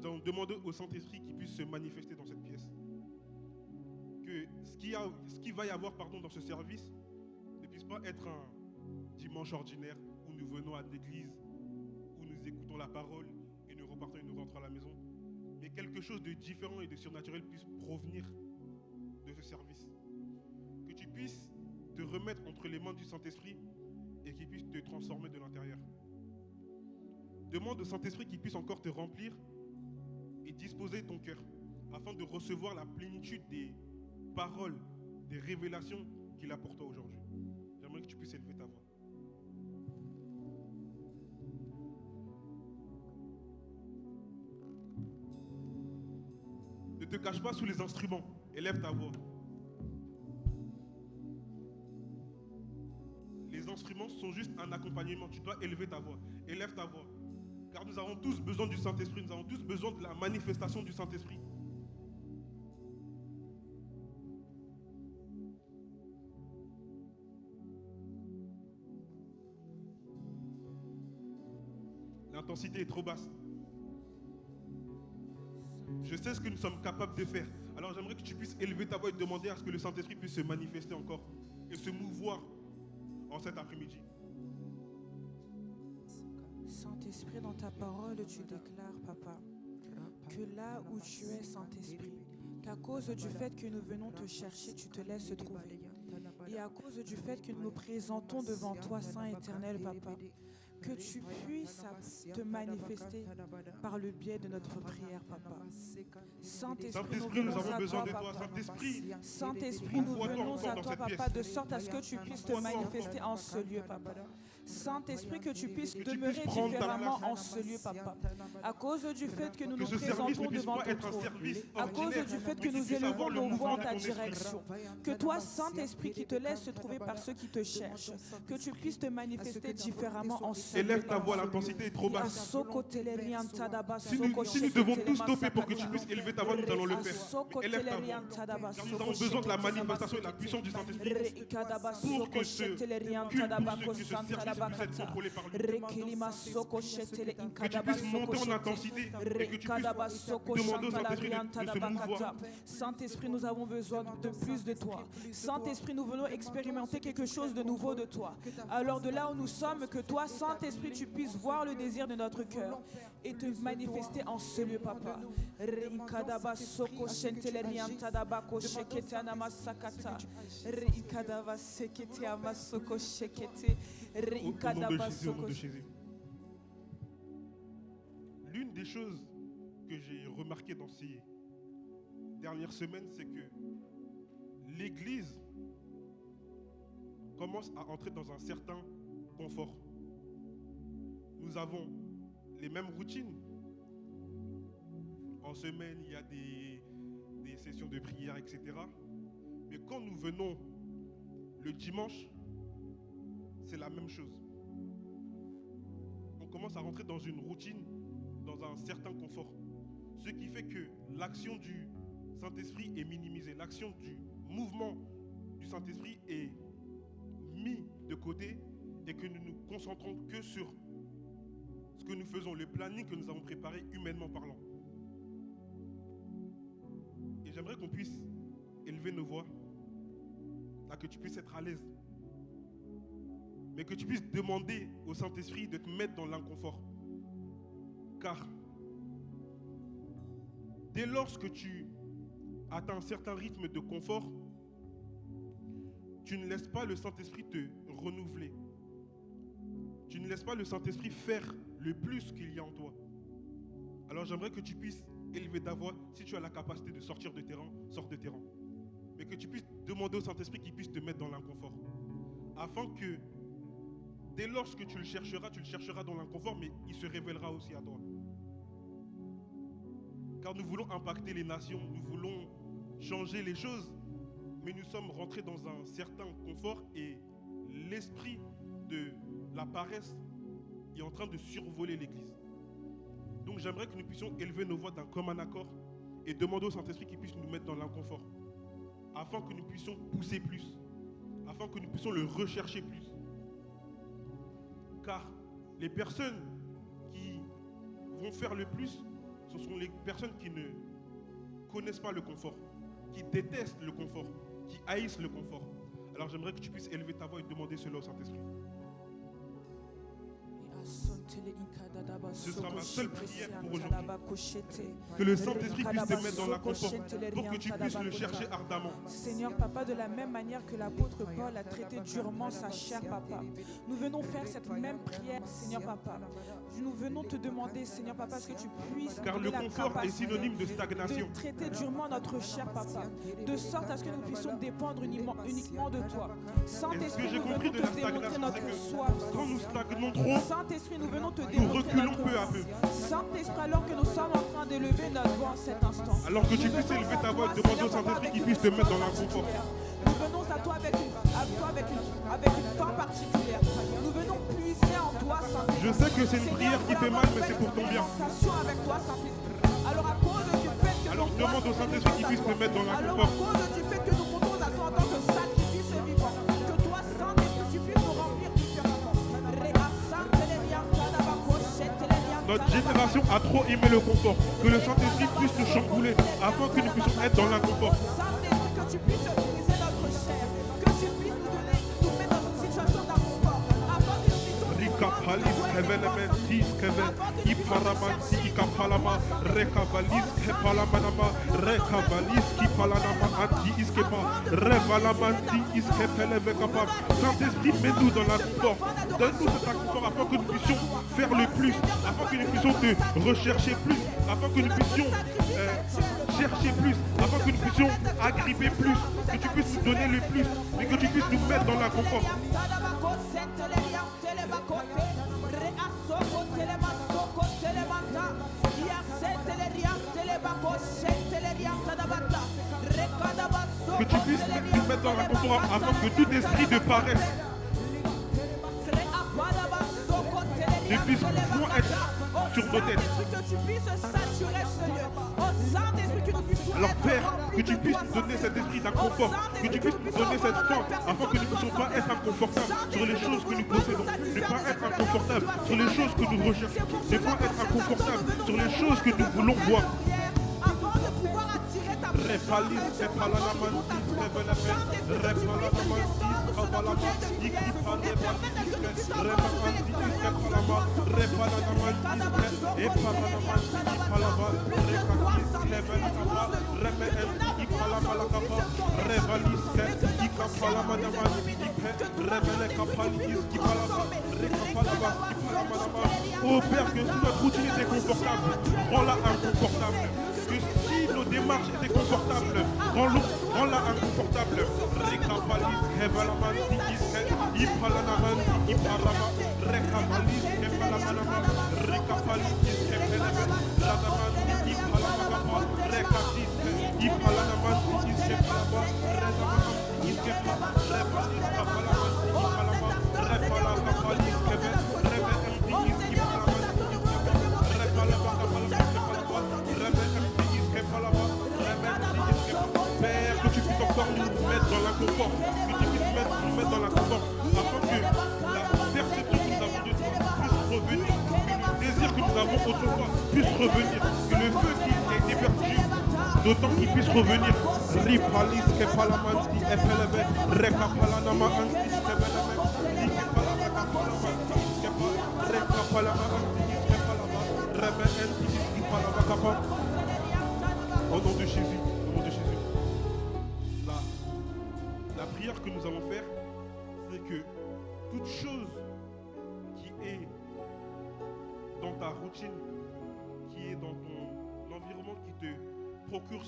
nous allons demander au Saint-Esprit qu'il puisse se manifester dans cette pièce. Que ce qui va y avoir dans ce service ne puisse pas être un dimanche ordinaire où nous venons à l'église, où nous écoutons la parole et nous repartons et nous rentrons à la maison, mais quelque chose de différent et de surnaturel puisse provenir de ce service. Que tu puisses te remettre entre les mains du Saint-Esprit et qu'il puisse te transformer de l'intérieur. Demande au Saint-Esprit qu'il puisse encore te remplir et disposer ton cœur afin de recevoir la plénitude des paroles, des révélations qu'il a pour toi aujourd'hui. J'aimerais que tu puisses élever ta voix. Ne te cache pas sous les instruments. Élève ta voix. Les instruments sont juste un accompagnement. Tu dois élever ta voix. Élève ta voix. Car nous avons tous besoin du Saint-Esprit. Nous avons tous besoin de la manifestation du Saint-Esprit. L'intensité est trop basse. Je sais ce que nous sommes capables de faire. Alors j'aimerais que tu puisses élever ta voix et demander à ce que le Saint-Esprit puisse se manifester encore et se mouvoir en cet après-midi. Saint-Esprit, dans ta parole, tu déclares, Papa, que là où tu es, Saint-Esprit, qu'à cause du fait que nous venons te chercher, tu te laisses trouver. Et à cause du fait que nous nous présentons devant toi, Saint éternel, Papa, que tu puisses te manifester par le biais de notre prière, Papa. Saint-Esprit, nous avons besoin de toi, Saint-Esprit. Saint-Esprit, nous venons à toi, Papa, de sorte à ce que tu puisses te manifester en ce lieu, Papa. Saint-Esprit, que tu puisses demeurer différemment en ce lieu, Papa. À cause du fait que nous nous présentons devant ton trône, à cause du fait que nous élevons nos voix en ta direction, que toi, Saint-Esprit, qui te laisses se trouver par ceux qui te cherchent, que tu puisses te manifester différemment en ce lieu. Élève ta voix, l'intensité est trop basse. Si nous devons tous stopper pour que tu puisses élever ta voix, nous allons le faire. Mais élève ta voix. Car nous avons besoin de la manifestation et de la puissance du Saint-Esprit pour que ce culte, que ce service puisse être contrôlé par lui. Que tu puisses monter en intensité et que tu puisses demander au Saint-Esprit de se mouvoir. Saint-Esprit, nous avons besoin de plus de toi. Saint-Esprit, nous venons expérimenter quelque chose de nouveau de toi. Alors de là où nous sommes, que toi, Saint-Esprit, tu puisses voir le désir de notre cœur et te manifester en ce lieu, Papa. Au nom de Jésus. L'une des choses que j'ai remarqué dans ces dernières semaines, c'est que l'Église commence à entrer dans un certain confort. Nous avons les mêmes routines. En semaine, il y a des sessions de prière, etc. Mais quand nous venons le dimanche, c'est la même chose. On commence à rentrer dans une routine, dans un certain confort. Ce qui fait que l'action du Saint-Esprit est minimisée. L'action du mouvement du Saint-Esprit est mis de côté et que nous nous concentrons que sur ce que nous faisons, le planning que nous avons préparé humainement parlant. Et j'aimerais qu'on puisse élever nos voix, là, que tu puisses être à l'aise, mais que tu puisses demander au Saint-Esprit de te mettre dans l'inconfort. Car dès lors que tu atteins un certain rythme de confort, tu ne laisses pas le Saint-Esprit te renouveler. Tu ne laisses pas le Saint-Esprit faire le plus qu'il y a en toi. Alors j'aimerais que tu puisses élever ta voix. Si tu as la capacité de sortir de tes rangs, sors de tes rangs. Mais que tu puisses demander au Saint-Esprit qu'il puisse te mettre dans l'inconfort. Afin que dès lors que tu le chercheras dans l'inconfort, mais il se révélera aussi à toi. Car nous voulons impacter les nations, nous voulons changer les choses, mais nous sommes rentrés dans un certain confort et l'esprit de la paresse est en train de survoler l'Église. Donc j'aimerais que nous puissions élever nos voix d'un commun accord et demander au Saint-Esprit qu'il puisse nous mettre dans l'inconfort, afin que nous puissions pousser plus, afin que nous puissions le rechercher plus. Car les personnes qui vont faire le plus ce sont les personnes qui ne connaissent pas le confort, qui détestent le confort, qui haïssent le confort. Alors j'aimerais que tu puisses élever ta voix et demander cela au Saint-Esprit. Ce sera ma seule prière pour aujourd'hui. Que le Saint-Esprit puisse te mettre dans la confort pour que tu puisses le chercher ardemment. Seigneur, Papa, de la même manière que l'apôtre Paul a traité durement sa chair, Papa, nous venons faire cette même prière, Seigneur, Papa. Nous venons te demander, Seigneur, Papa, que tu puisses car le confort est synonyme de stagnation. De traiter durement notre chair, Papa, de sorte à ce que nous puissions dépendre uniquement de toi. Saint-Esprit, nous venons te démontrer notre soif. Quand nous stagnons trop, Saint-Esprit, nous venons te nous démontrer reculons notre peu à peu. Saint-Esprit, alors que nous sommes en train d'élever notre voix en cet instant. Alors que tu puisses élever ta voix et demander au Saint-Esprit qu'il puisse te mettre dans l'inconfort. Nous venons à toi avec une fin particulière. Nous venons puiser en toi, Saint-Esprit. Je sais que c'est une prière qui fait mal, mais c'est pour ton bien. Avec toi, Saint-Esprit. Alors à cause du fait que demande au Saint-Esprit qu'il puisse te mettre dans l'inconfort. Alors à cause du fait que nous comptons à toi en tant que sacrifice vivant, que toi, Saint-Esprit, tu puisses nous remplir différemment. Notre génération a trop aimé le confort. Que le Saint-Esprit puisse nous chambouler afin que nous puissions être dans l'inconfort. Saint-Esprit, que tu puisses briser notre chair, que tu puisses nous mettre dans une situation d'inconfort, afin que nous puissions Rikapalis kevenementis keve iparamanti ikapalama rekavalis kepalamanama rekavalis kipalanama anti iskepa revalamanti iskepelevekapa. Saint-Esprit, mets-nous dans l'inconfort. Donne-nous cet inconfort afin que nous puissions faire le plus, afin que nous puissions te rechercher plus, afin que nous puissions chercher plus, afin que nous puissions agripper plus, que tu puisses nous donner le plus, mais que tu puisses nous mettre dans l'inconfort. Que tu puisses nous mettre dans l'inconfort afin que tout esprit de paresse ne puisse point être sur nos têtes. Alors Père, que tu puisses nous donner cet esprit d'inconfort, que tu puisses nous donner cette faim, afin que nous ne puissions pas être inconfortables sur les choses que nous possédons, ne pas être inconfortables sur les choses que nous recherchons, ne pas être inconfortables sur les choses que nous voulons voir. Oh Père, que si notre routine était confortable, rends-la inconfortable. Que si nos démarches étaient confortables, rends-la inconfortable. Rekabalis, Kevalamanti, Ipalanaman, Ipalama, Rekabalis, Kevalamanama, Rekabalis, Kevalaman, Radaman, Ipalamagapa, Rekatis, Ipalanaman, Iskepalaba, Redaman, Iskepala, Rebalis, Kapalaman, Ipalama, Repalakabalis, Kevel, Rebeem, Iskipalaman, Père, que tu puisses encore nous mettre dans l'inconfort, que tu puisses nous mettre dans l'inconfort, afin que la perception que nous avons de toi puisse revenir, que le désir que nous avons autrefois puisse revenir, que le feu qui a été perdu, d'autant qu'il puisse revenir. Ripalis kepalamanti epeleve, rekapalanama anti skebeleme, ikepalama kapalamanti iskepa, rekapalama anti iskepalama, rebe anti iskepalama kapa. Au nom de Jésus, au nom de Jésus. La prière que nous allons faire, c'est que toute chose qui est dans ta routine, qui est dans ton environnement, qui te procure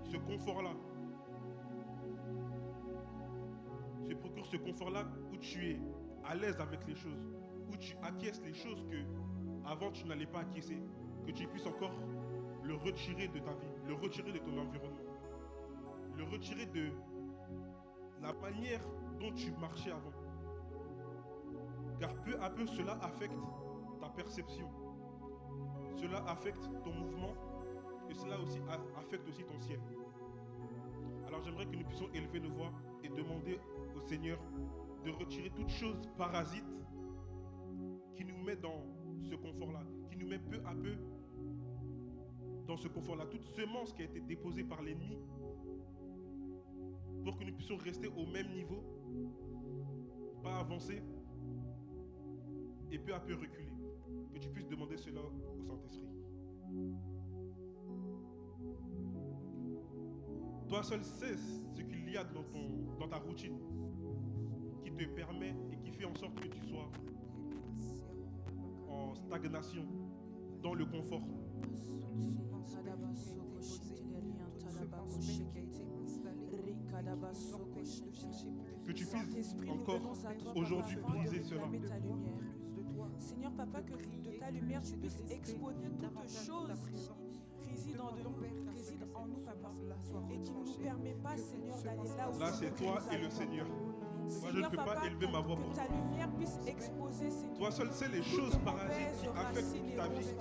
ce confort-là, ce confort-là où tu es à l'aise avec les choses, où tu acquiesces les choses que avant tu n'allais pas acquiescer, que tu puisses encore le retirer de ta vie, le retirer de ton environnement, le retirer de la manière dont tu marchais avant. Car peu à peu, cela affecte ta perception, cela affecte ton mouvement et cela aussi affecte aussi ton ciel. Alors j'aimerais que nous puissions élever nos voix et demander au Seigneur de retirer toute chose parasite qui nous met dans ce confort-là, qui nous met peu à peu dans ce confort-là, toute semence qui a été déposée par l'ennemi, pour que nous puissions rester au même niveau, pas avancer, et peu à peu reculer. Que tu puisses demander cela au Saint-Esprit. Toi seul sais ce qu'il y a dans ta routine qui te permet et qui fait en sorte que tu sois en stagnation, dans le confort. Que tu puisses encore aujourd'hui briser cela. Seigneur Papa, que de ta lumière tu puisses exposer toutes choses qui résident en nous, Papa, et qui ne nous permet pas, Seigneur, d'aller là où là c'est toi et le Seigneur. Moi, je ne peux pas élever ma voix pour toi. Que ta lumière puisse exposer, Seigneur, toi seul sais les choses parasites qui affectent ta vie,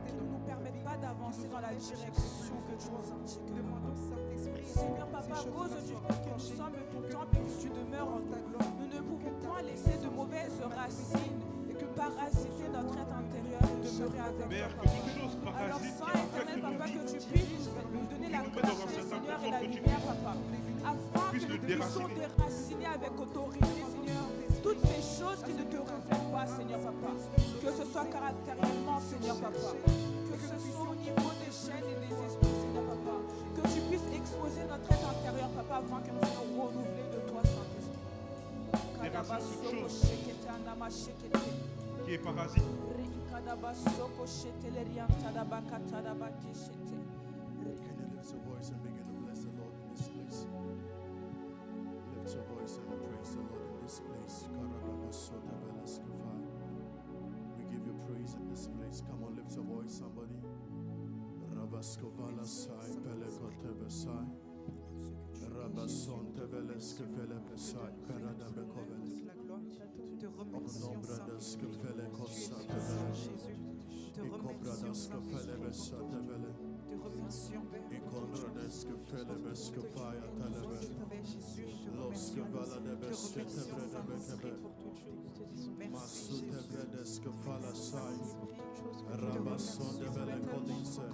qui ne nous permettent pas d'avancer dans la direction que tu nous indiques. Seigneur Papa, à cause du fait que nous sommes ton temple et que tu demeures en ta gloire, nous ne pouvons point laisser de mauvaises racines parasiter notre être intérieur et demeurer avec Père, toi, que toute chose alors, parasite Saint qui éternel, affecte nos Papa, vies, que tu puisses nous donner la clarté, Seigneur, et la lumière, Papa, afin que nous puissions déraciner avec autorité, Seigneur, toutes ces choses qui ne te reflètent pas, Seigneur, Papa. Que ce soit caractériellement, Seigneur, Papa. Que ce soit au niveau des chaînes et des esprits, Seigneur, Papa. Que tu puisses exposer notre être intérieur, Papa, afin que nous soyons renouvelés de toi, Saint-Esprit. Déracine toute chose qui est parasite. Can you lift your voice and begin to bless the Lord in this place? Lift your voice and praise the Lord in this place. We give you praise in this place. Come on, lift your voice, somebody. Rabaskovala sai pelekotebe sai. Rabasson teveleske felepe sai. Perada bekovele. Omnombradas que fele kosa tevele. Ikobradas que fele besa tevele. Ikondrades que fele beske faya televe. Los que vala de beske tebre de bekebe. Masu tevredes que fala sai. Rabasson de vele kodise.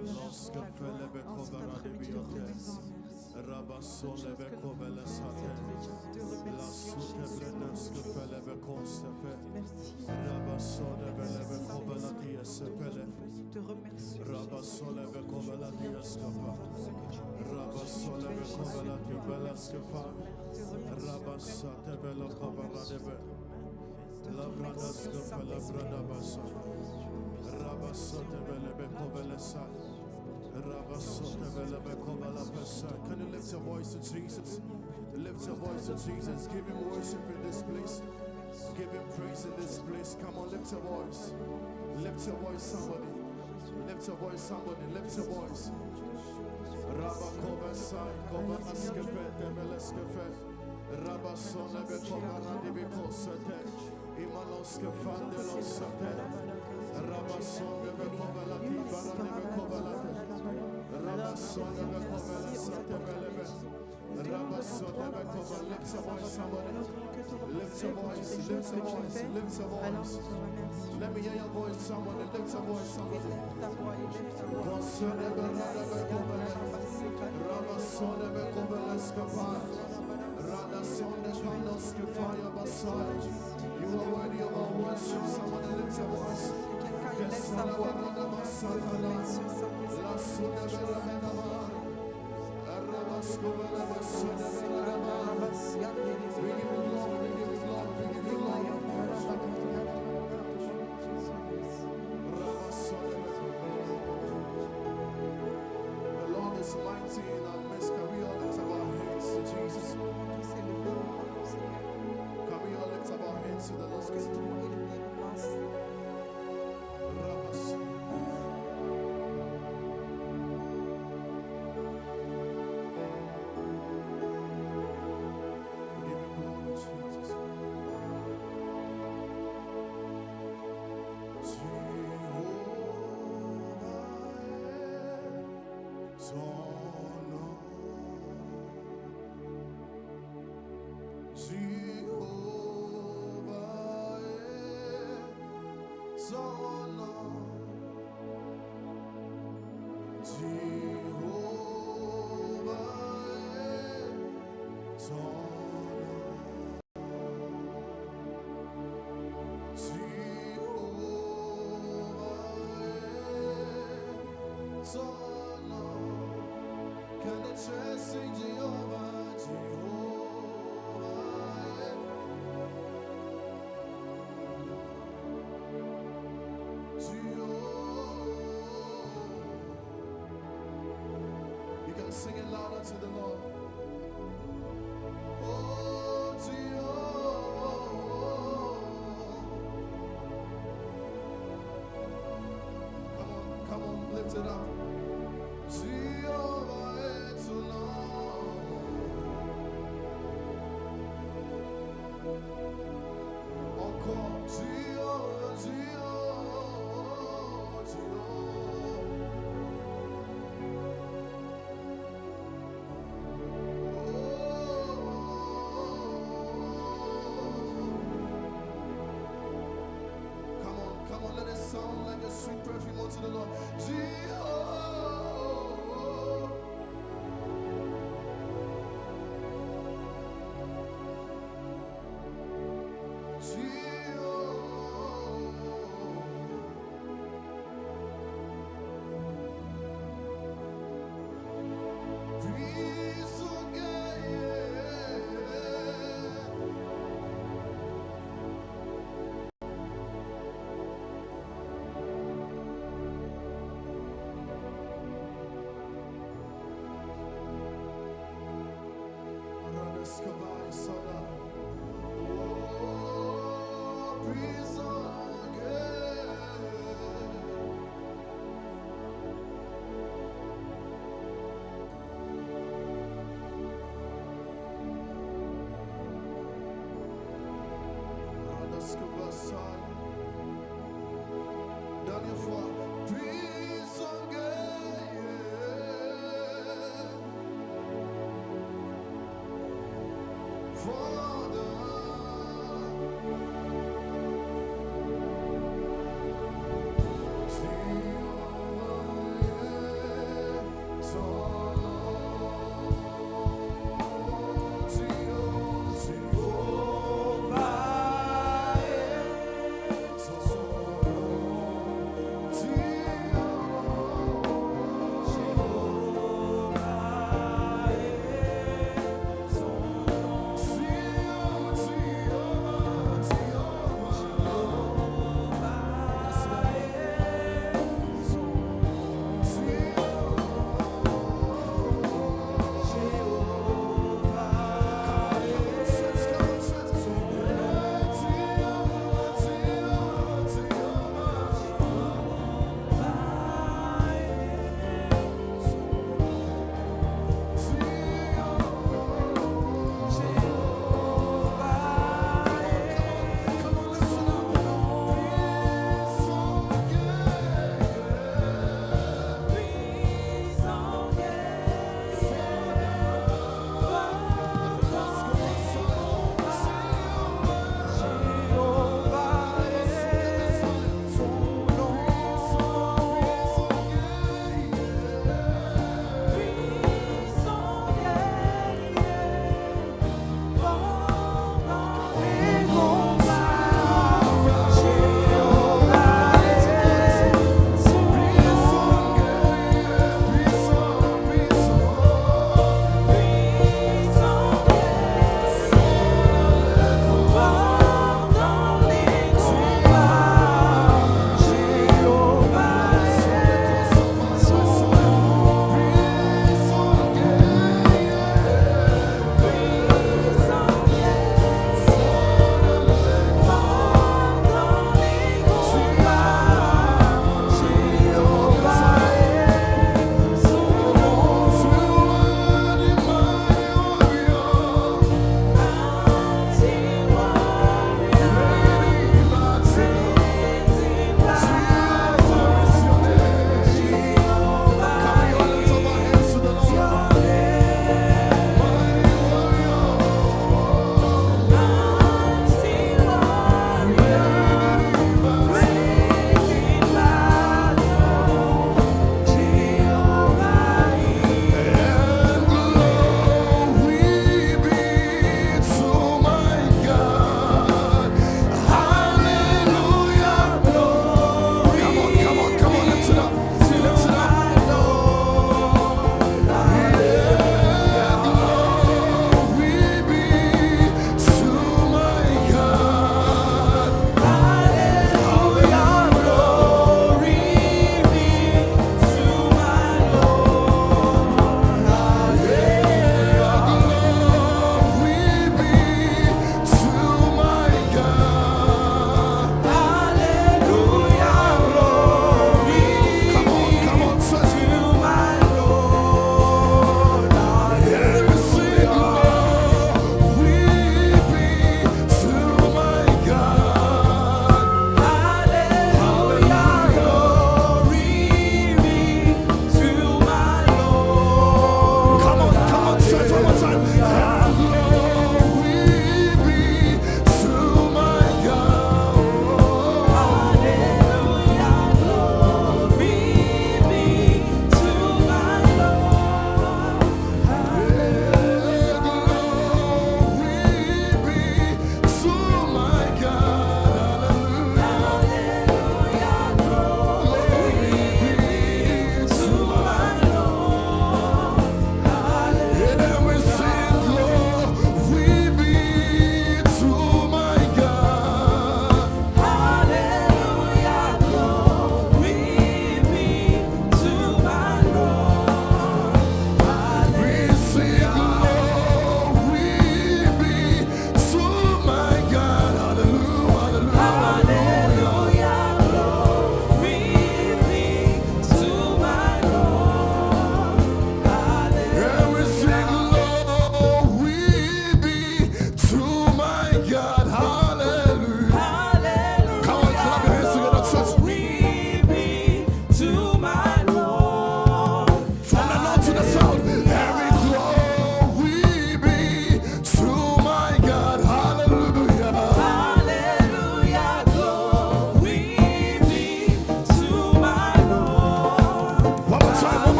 Los que fele bekovara de biote. Rabasson de bekovele sate. Lasu tevredes que fele bekonsefe. Rabasson de vele bekovela diesepele. Rabasson de bekovela dieskefa. Rabasson de bekovela tibeleskefa. Rabassa tevele kovara debe. Labradas que fele bradabasa. Rabassa tevele bekovele sate. Can you lift your voice to Jesus? Lift your voice to Jesus. Give him worship in this place. Give him praise in this place. Come on, lift your voice. Lift your voice, somebody. Lift your voice, somebody. Lift your voice. Rabba Kovasai, Kovaskefe, Develeskefe, Rabba Sonebe Kovana Dibiko Sete, Imanoskefan de los Sete, Rabba Sonebe Kovala Tibara Debe Kovala. Rabba Sonebe Kovala Sete Belebe. Rabba Sonebe Kovala. Lift your voice, somebody. Lift your voice, lift your voice, lift your voice. Let me hear your voice, somebody. Lift your voice, somebody. Rabba Sonebe Kovala. Rabba Sonebe Kovala Skapa. Rabba Sonebe Kovala Basai. You are worthy of our worship. Somebody lift your voice. Yes, the Lord is mighty in our midst. Can we all lift up our hands to Jesus? Can we all lift up our hands to the Lord? So Sing it louder to the Lord. Oh, come on, lift it up. Jehovah, it's encore. Jehovah, Jehovah, Jehovah. Sound like a sweet perfume unto the Lord.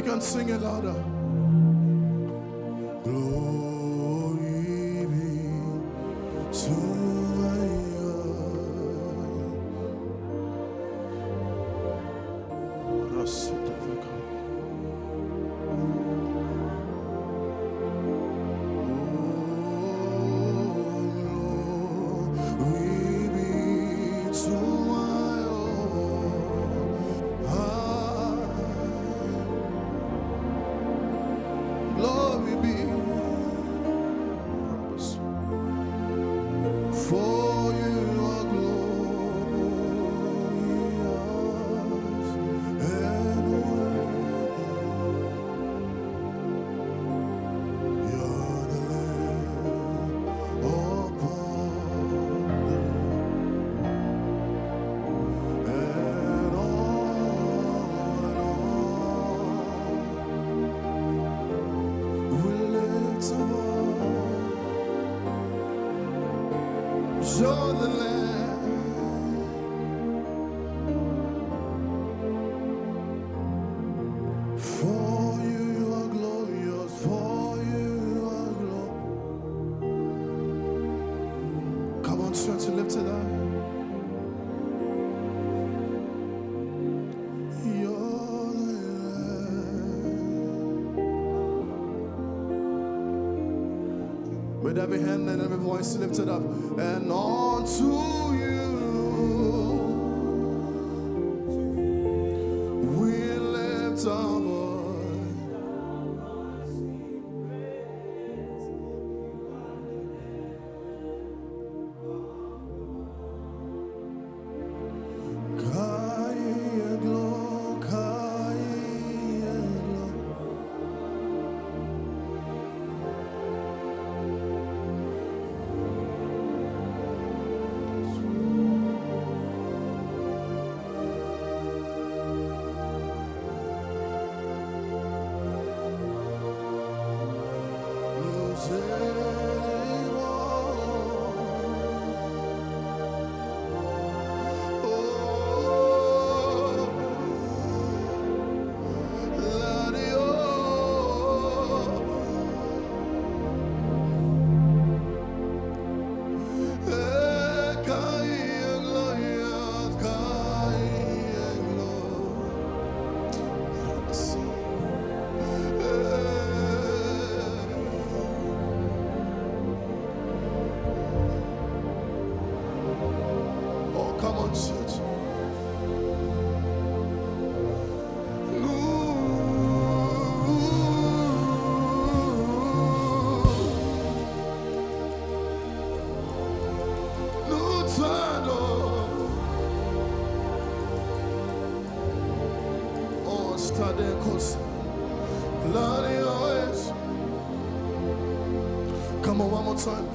You can sing it louder. Glory be to show the land. For you are glorious, for you are glorious. Come on, church, lift it up. With every hand and every voice lifted up, and unto you we lift our voice. Kai aglo, kai aglo. Come on, church. Come on, one more time.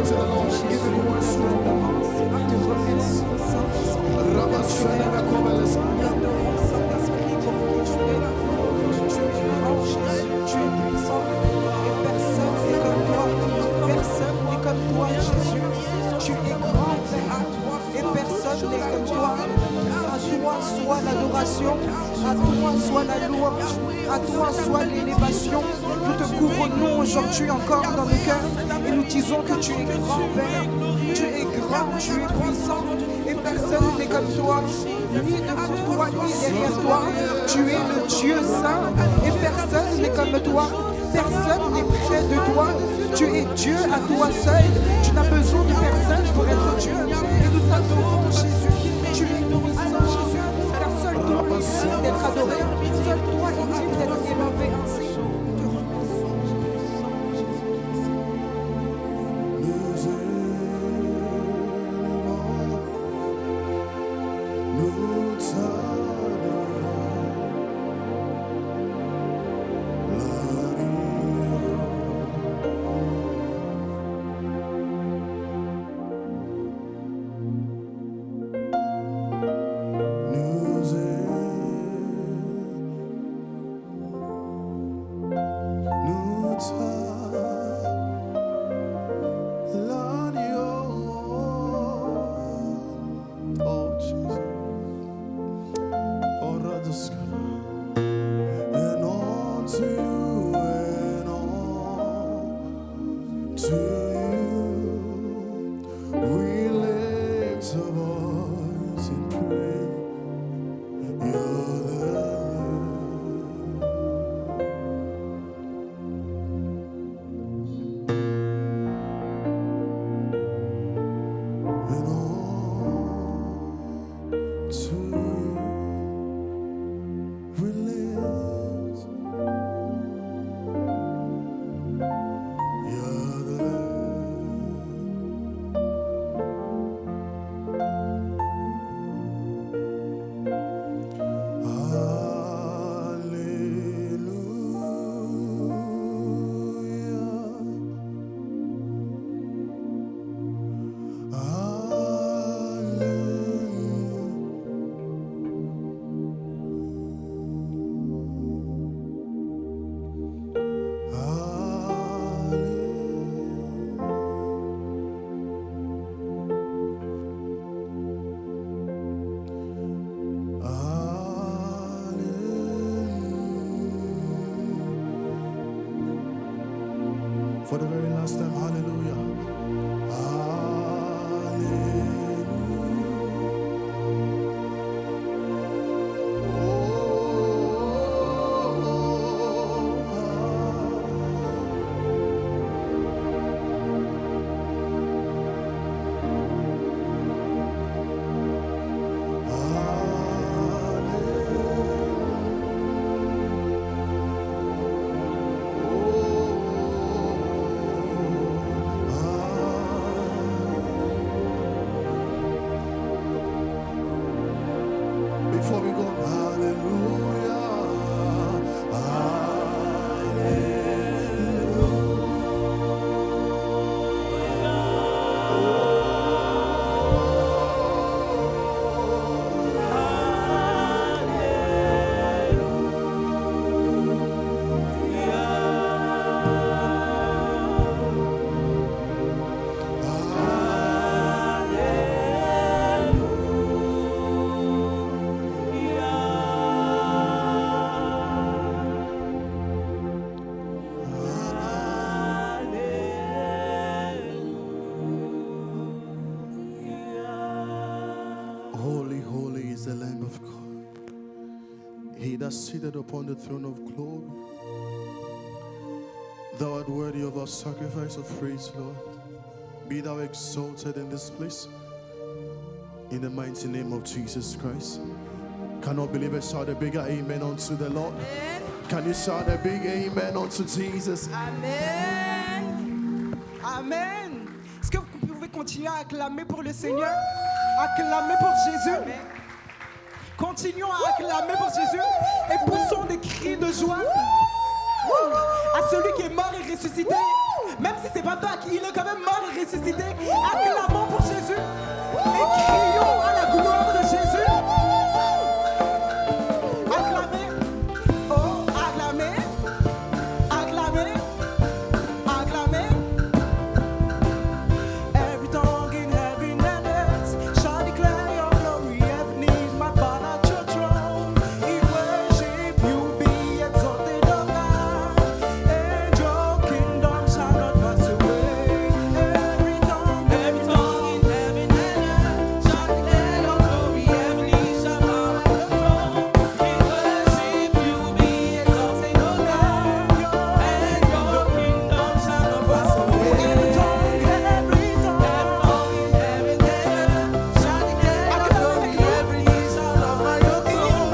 to the Lord. Give him worship. Soit l'adoration, à toi soit la louange, à toi soit l'élévation. Nous te couvrons aujourd'hui encore dans nos cœurs et nous disons que tu es grand Père, tu es grand, tu es puissant et personne n'est comme toi, ni devant toi ni derrière toi. Tu es le Dieu saint et personne n'est comme toi, personne n'est près de toi. Tu es Dieu à toi seul, tu n'as besoin de personne pour être Dieu et nous t'adorons Jésus. Tu es puissant Jésus, car seul toi est digne d'être adoré, seul toi est digne d'être élevé. For the very last time, hallelujah. Before we go, hallelujah, holy, holy is the Lamb of God. He that sitteth upon the throne of glory. Thou art worthy of our sacrifice of praise, Lord. Be thou exalted in this place. In the mighty name of Jesus Christ. Cannot believe it. Shout a bigger amen unto the Lord. Amen. Can you shout a big amen unto Jesus? Amen. Amen. Est-ce que vous pouvez continuer à acclamer pour le Seigneur? Acclamer pour Jésus. Amen. Continuons à acclamer pour Jésus et poussons des cris de joie à celui qui est mort et ressuscité, Même si c'est pas Pâques, il est quand même mort et ressuscité. Acclamons pour Jésus et crions à la gloire de Jésus. Acclamez, oh, acclamez, acclamez, acclamez. Every tongue in heaven and earth shall declare your glory. Every knee might bow at your throne. In worship you be exalted, O God, and your kingdom shall not pass away. Every tongue in heaven and earth shall declare your glory. Every knee shall bow at your throne. In worship you be exalted, O God, and your kingdom shall not pass away. Every tongue in heaven and earth shall declare your glory. Every knee shall bow at your throne.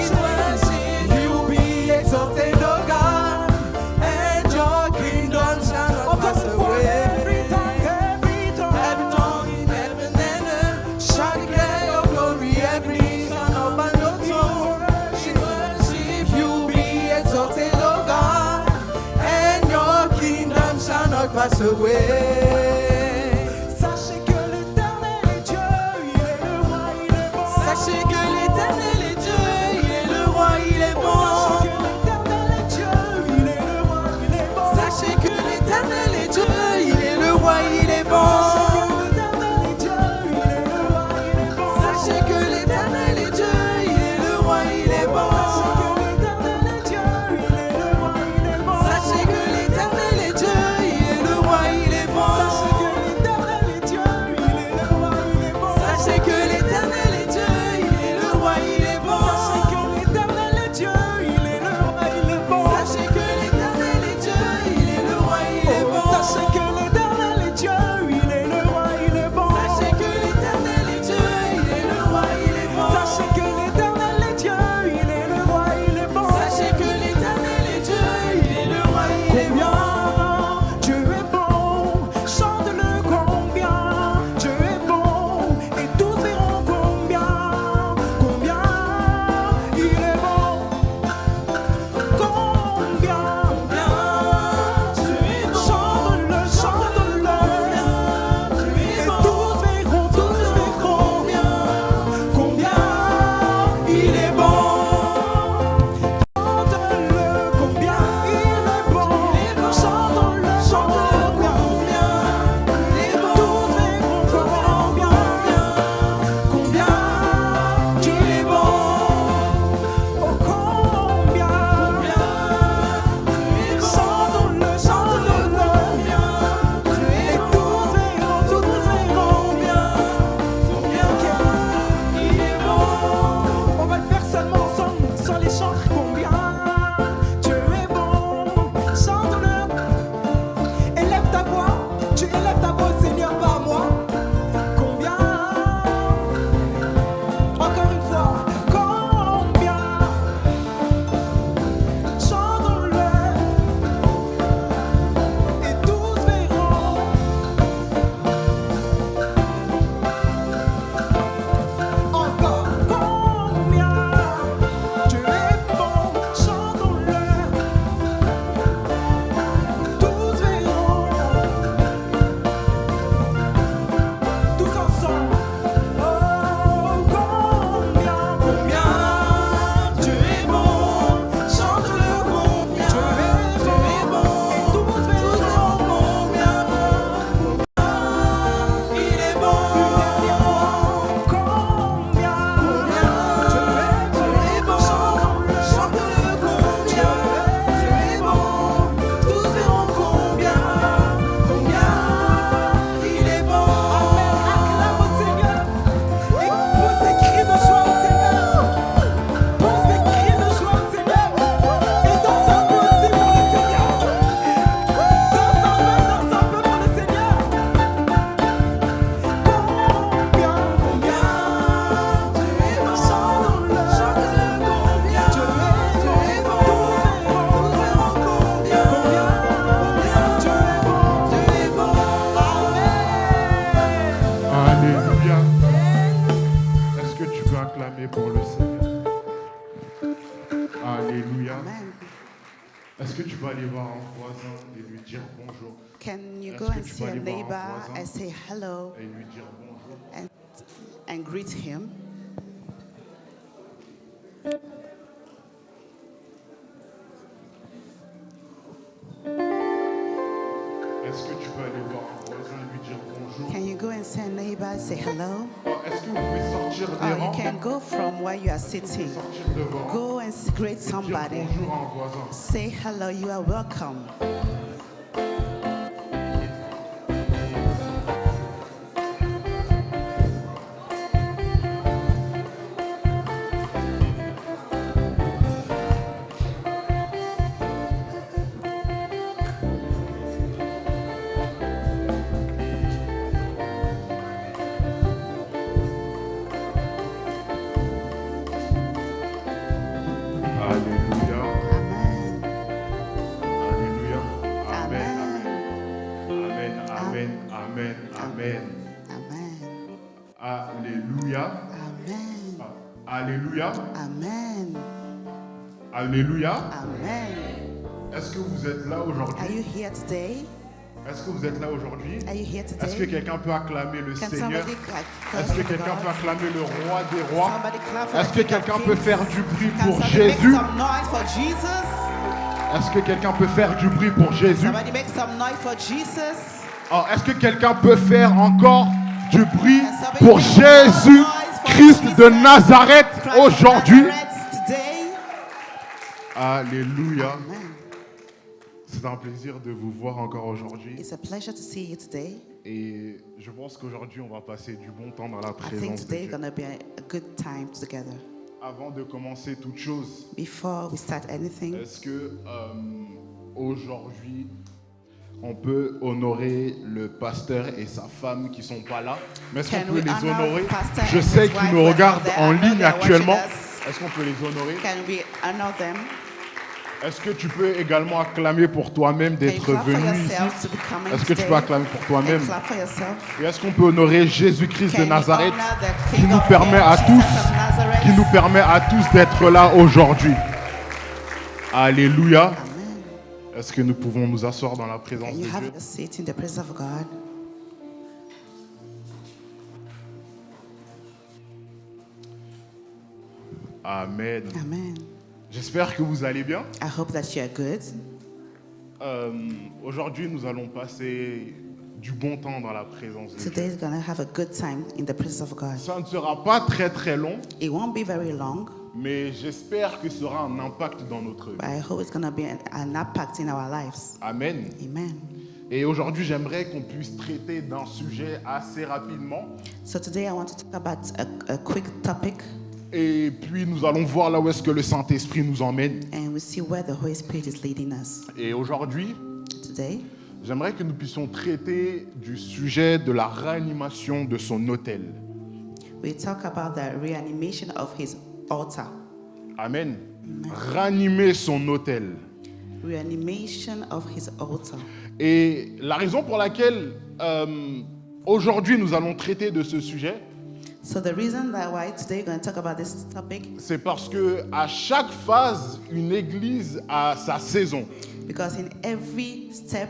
In worship you be exalted, O God, and your kingdom shall not pass away. Every tongue in heaven and earth shall declare your glory. Every knee shall bow at your throne. In worship you be exalted, O God, and your kingdom shall not pass away. Sachez que l'Éternel est Dieu, il est le roi, il est bon. Sachez que l'Éternel est Dieu, il est le roi, il est bon. Sachez que l'Éternel est Dieu, il est le roi, il est bon. Sachez que l'Éternel est Dieu, il est le roi, il est bon. Sachez que l'Éternel est Dieu, il est le roi, il est bon. peux aller voir un voisin et lui dire bonjour? Can you Est-ce go que and tu see peux a aller voir un neighbor voisin and say hello et lui dire bonjour? and greet him? Est-ce que tu peux aller voir un voisin et lui dire bonjour? Can you go and see a neighbor and say hello? Est-ce que vous pouvez sortir des Or you rangs? can go from where you are Vous pouvez sitting. sortir devant Go and greet et dire somebody. bonjour à un voisin. Say hello, you are welcome. Alléluia. Amen. Alléluia. Amen. Amen. Amen. Amen. Amen. Alléluia. Amen. Alléluia. Amen. Alléluia. Amen. Est-ce que vous êtes là Are aujourd'hui? you here today? Est-ce que vous êtes là aujourd'hui? Are you here Est-ce que today? quelqu'un peut acclamer le Can Seigneur? somebody clap Est-ce que for quelqu'un peut God? acclamer le roi des rois? Somebody clap for Est-ce the que King of quelqu'un peut Kings? faire du bruit Can pour somebody make Jésus? some noise for Jesus? Est-ce que quelqu'un peut faire du bruit pour Jésus? Somebody make some noise for Jesus? Alors, est-ce que quelqu'un peut faire encore du bruit Can somebody pour make some Jésus noise for Christ de Jesus Nazareth Christ of aujourd'hui? Nazareth today? Alléluia. Amen. C'est un plaisir de vous voir encore aujourd'hui. It's a pleasure to see you today. Et je pense qu'aujourd'hui, on va passer du bon temps dans la I think présence de today is Dieu. going to be a good time together. Avant de commencer toute chose, Before we start anything, est-ce que aujourd'hui, on peut honorer le pasteur et sa femme qui sont pas là? Mais est-ce qu'on Can peut we les honor honorer? pastor Je and sais his qu'ils wife nous who are regardent there? en I know ligne they are actuellement. watching us. Est-ce qu'on peut les honorer? Can we honor them? Est-ce que tu peux également acclamer pour toi-même Can you d'être clap for venu ici? yourself to be coming Est-ce que tu today? peux acclamer pour toi-même? And clap for yourself. Et est-ce qu'on peut honorer Jésus-Christ de Can we Nazareth honor the qui King nous of permet à Kings, tous, Jesus of Nazareth? qui nous permet à tous d'être là aujourd'hui? Alléluia. Amen. Est-ce que nous pouvons nous asseoir dans la présence Can de you have Dieu? a seat in the presence of God? Amen. Amen. J'espère que vous allez bien. I hope that you are good. Aujourd'hui, nous allons passer du bon temps dans la présence de Today Dieu. is going to have a good time in the presence of God. Ça ne sera pas très très long, It won't be very long, mais j'espère que ça aura un impact dans notre vie. but I hope it's going to be an impact in our lives. Amen. Amen. Et aujourd'hui, j'aimerais qu'on puisse traiter d'un sujet assez rapidement. So today I want to talk about a quick topic, Et puis, nous allons voir là où est-ce que le Saint-Esprit nous emmène. and we see where the Holy Spirit is leading us. Et aujourd'hui, Today, j'aimerais que nous puissions traiter du sujet de la réanimation de son autel. we talk about the reanimation of his altar. Amen. Ranimer son autel. Reanimation of his altar. Et la raison pour laquelle aujourd'hui nous allons traiter de ce sujet, So the reason that why today we're going to talk about this topic, c'est parce que à chaque phase, une église a sa saison. because in every step,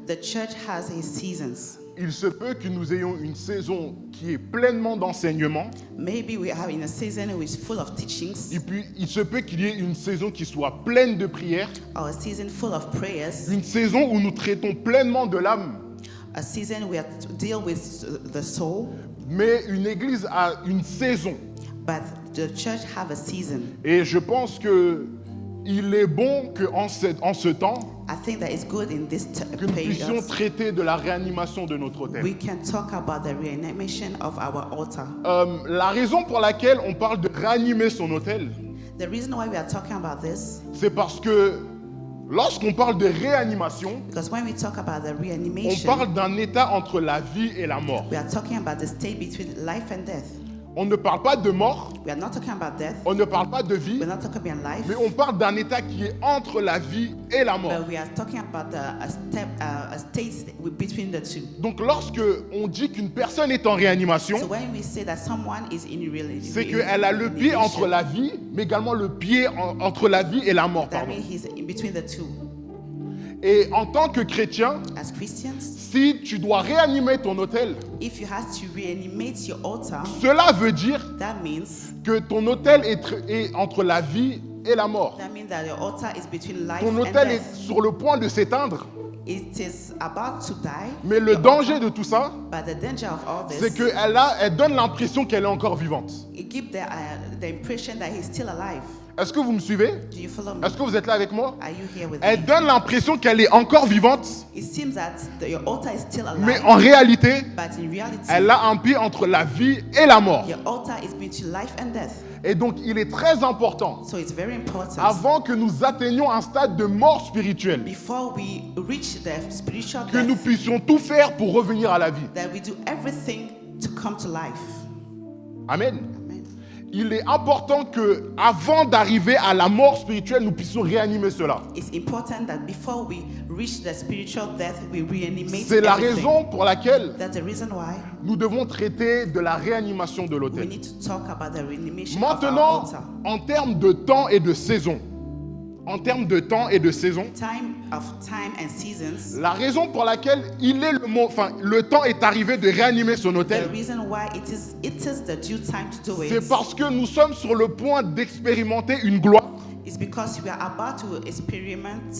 the church has its seasons. Il se peut que nous ayons une saison qui est pleinement d'enseignement, Maybe we are in a season which is full of teachings, et puis il se peut qu'il y ait une saison qui soit pleine de prières, or a season full of prayers, une saison où nous traitons pleinement de l'âme. a season where to deal with the soul, Mais une église a une saison. but the church have a season. Et je pense que il est bon qu'en ce temps, I think that it's good in this que nous puissions period traiter de la réanimation de notre autel. we can talk about the reanimation of our altar. La raison pour laquelle on parle de réanimer son autel, The reason why we are talking about this, c'est parce que lorsqu'on parle de réanimation, because when we talk about the on reanimation, parle d'un état entre la vie et la mort. we are talking about the state between life and death. On ne parle pas de mort, We are not talking about death. on ne parle pas de vie, We're not talking about life. mais on parle d'un état qui est entre la vie et la mort. But we are talking about a state between the two. Donc lorsque on dit qu'une personne est en réanimation, So when we say that someone is in c'est qu'elle a le pied entre la vie, mais également le pied entre la vie et la mort. that Pardon. means he's in between the two. Et en tant que chrétien, As Christians, si tu dois réanimer ton autel, if you have to reanimate your altar, cela veut dire that means que ton autel est entre la vie et la mort. that your altar is between life Ton and autel death. est sur le point de s'éteindre. It is about to die. Mais le danger de tout ça, But the danger of all this, c'est qu'elle donne l'impression qu'elle est encore vivante. it gives the impression that he's still alive. Est-ce que vous me suivez? Do you follow me? Est-ce que vous êtes là avec moi? Are you here with Elle me? donne l'impression qu'elle est encore vivante, It seems that your altar is still alive, mais en réalité, but in reality, elle a un pied entre la vie et la mort. your altar is between life and death. Et donc, il est très important, So it's very important. avant que nous atteignions un stade de mort spirituelle, Before we reach the spiritual que nous death, puissions tout faire pour revenir à la vie. that we do everything to come to life. Amen. Amen. Il est important que, avant d'arriver à la mort spirituelle, nous puissions réanimer cela. It's important that before we reach the spiritual death, we reanimate C'est la everything. raison pour laquelle That's the reason why nous devons traiter de la réanimation de we l'autel. need to talk about the reanimation of our Maintenant, altar. en termes de temps et de saison, Time and seasons. la raison pour laquelle le temps est arrivé de réanimer son The autel, reason why it is the due time to do c'est it parce que nous sommes sur le point d'expérimenter une gloire. is because we are about to experiment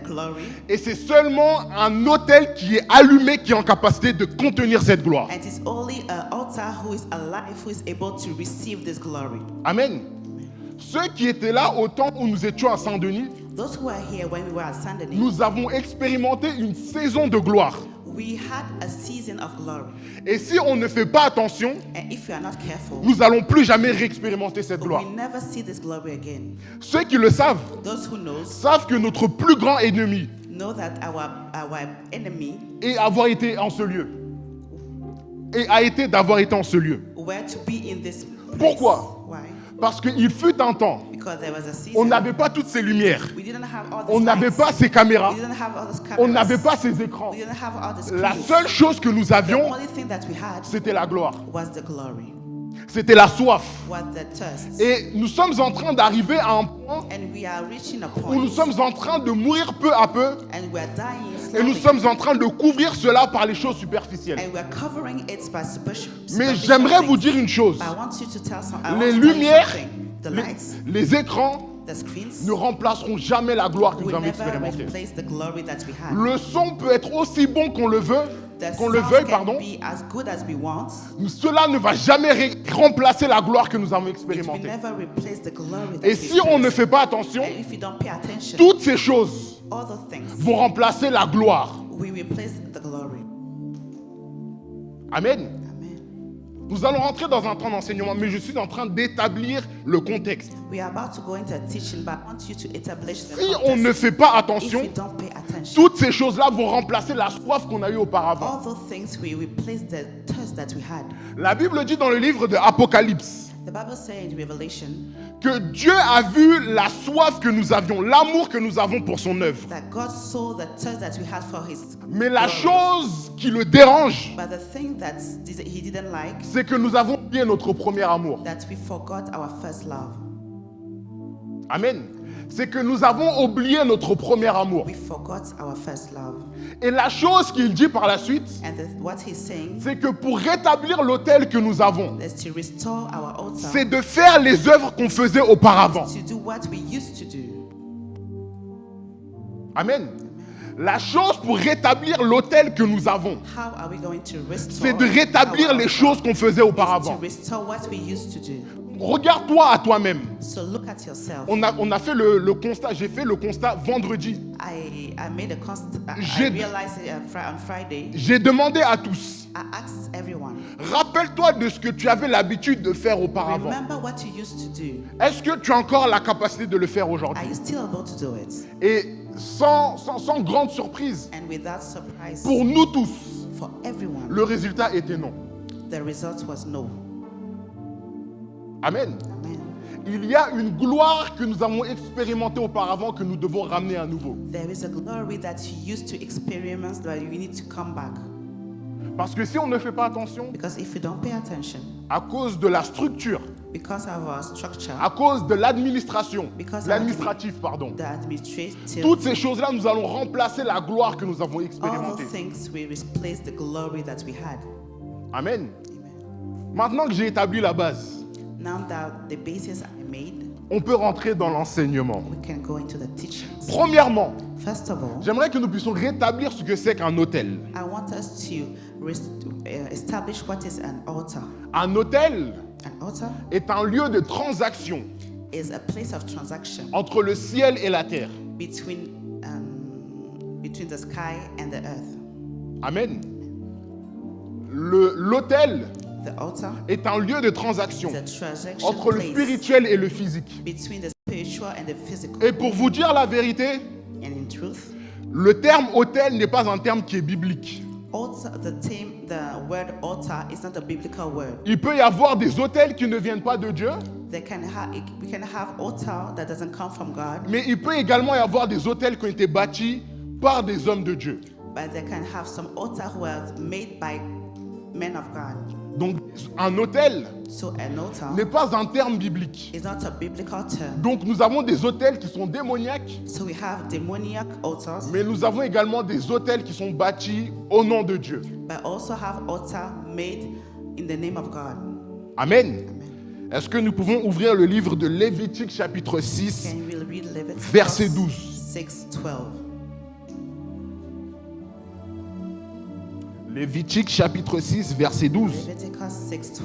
glory, Et c'est seulement un autel qui est allumé qui est en capacité de contenir cette gloire. and it's only an altar who is alive who is able to receive this glory. Amen. Ceux qui étaient là au temps où nous étions à Saint-Denis, Those who are here when we were at Saint Denis, nous avons expérimenté une saison de gloire. we had a season of glory, Et si on ne fait pas attention, and if we are not careful, nous n'allons plus jamais réexpérimenter cette gloire. we never see this glory again. Ceux qui le savent, Those who savent que notre plus grand ennemi know that our enemy est avoir été en ce lieu. Et a été d'avoir été en ce lieu. were to be in this place. Pourquoi? Why? Parce qu'il fut un temps, Because there was a season. on n'avait pas toutes ces lumières, We didn't have all on these n'avait lights. pas ces caméras, We didn't have all these on cameras. n'avait pas ces écrans. We didn't have all the La screens. seule chose que nous The avions, only thing that we had c'était la gloire. was the glory, C'était la soif. was the thirst. Et nous sommes en train d'arriver à un point And we are reaching a où nous point, sommes en train de mourir peu à peu and we are dying et nous slowly, sommes en train de couvrir cela par les choses superficielles. and we are covering it by Mais superficial j'aimerais vous things. dire une chose. I want you to tell Les you lumières, something. The lights, les écrans the screens ne remplaceront jamais la gloire que nous will avons never expérimentée. replace the glory that we had. Le son peut être aussi bon qu'on le veut, The qu'on le sound veuille, can pardon. be as good as we want. Cela ne va jamais remplacer la gloire que nous avons It will expérimentée. never replace the glory that Et we si on ne experienced. fait pas attention, And if you don't pay attention, toutes ces choses all those things vont remplacer la gloire. we replace the glory. Amen. Amen. Nous allons rentrer dans un temps d'enseignement, mais je suis en train d'établir le contexte. We are about to go into a teaching, but I want you to establish the Si context. on ne fait pas If attention, we don't pay attention, toutes ces choses-là vont remplacer la soif qu'on a eue auparavant. all those things will replace the thirst that we had. La Bible dit dans le livre de Apocalypse The Bible says in Revelation que Dieu a vu la soif que nous avions, l'amour que nous avons pour son œuvre. that God saw the thirst that we had for His Mais la glory. chose qui le dérange, But the thing that He didn't like, c'est que nous avons oublié notre premier amour. that we forgot our first love. Amen. C'est que nous avons oublié notre premier amour. We forgot our first love. Et la chose qu'il dit par la suite, And what He's saying c'est que pour rétablir l'autel que nous avons, is to restore our altar, c'est de faire les œuvres qu'on faisait auparavant. to do what we used to do. Amen. La chose pour rétablir l'autel que nous avons, How are we going to restore? c'est de rétablir our les altar? choses qu'on faisait Is auparavant. to restore what we used to do. Regarde-toi à toi-même. So look at yourself. On a fait le constat, j'ai fait le constat vendredi. I made a I J'ai- realized it on Friday. J'ai demandé à tous, I asked everyone, rappelle-toi de ce que tu avais l'habitude de faire auparavant. remember what you used to do. Est-ce que tu as encore la capacité de le faire Are aujourd'hui? you still able to do it? Et sans grande surprise, And without surprise, pour nous tous, for everyone, le résultat était non. the result was no. Amen. Amen. Il y a une gloire que nous avons expérimentée auparavant que nous devons ramener à nouveau. There is a glory that you used to experience that you need to come back. Parce que si on ne fait pas attention, Because if you don't pay attention, à cause de la structure, because of our structure, à cause de l'administration, Because l'administratif, pardon, the administrative, toutes ces choses-là, nous allons remplacer la gloire que nous avons all expérimentée. those things will replace the glory that we had. Amen. Amen. Maintenant que j'ai établi la base, Now that the bases are made, on peut rentrer dans l'enseignement. we can go into the teachings. Premièrement, First of all, j'aimerais que nous puissions rétablir ce que c'est qu'un autel. I want us to establish what is an altar. Un autel An altar est un lieu de transaction is a place of transaction entre le ciel et la terre. between the sky and the earth. Amen. L'autel The altar est un lieu de transaction is a transaction entre le place spirituel et le physique. between the spiritual and the physical. Et pour vous dire la vérité, And in truth, le terme autel n'est pas un terme qui est biblique. altar, the word altar is not a biblical word. Il peut y avoir des autels qui ne viennent pas de Dieu, We can have altar that doesn't come from God, mais il peut également y avoir des autels qui ont été bâtis par des hommes de Dieu. but they can have some altar who are made by men of God. Donc un autel So an altar n'est pas un terme biblique. is not a biblical term. Donc nous avons des autels qui sont démoniaques, So we have demoniac altars, mais nous avons également des autels qui sont bâtis au nom de Dieu. but also have altar made in the name of God. Amen. Est-ce que nous pouvons ouvrir le livre de Lévitique chapitre 6, Can we read Leviticus verset 12. 6:12? Lévitique chapitre 6, verset 12. Leviticus 6:12.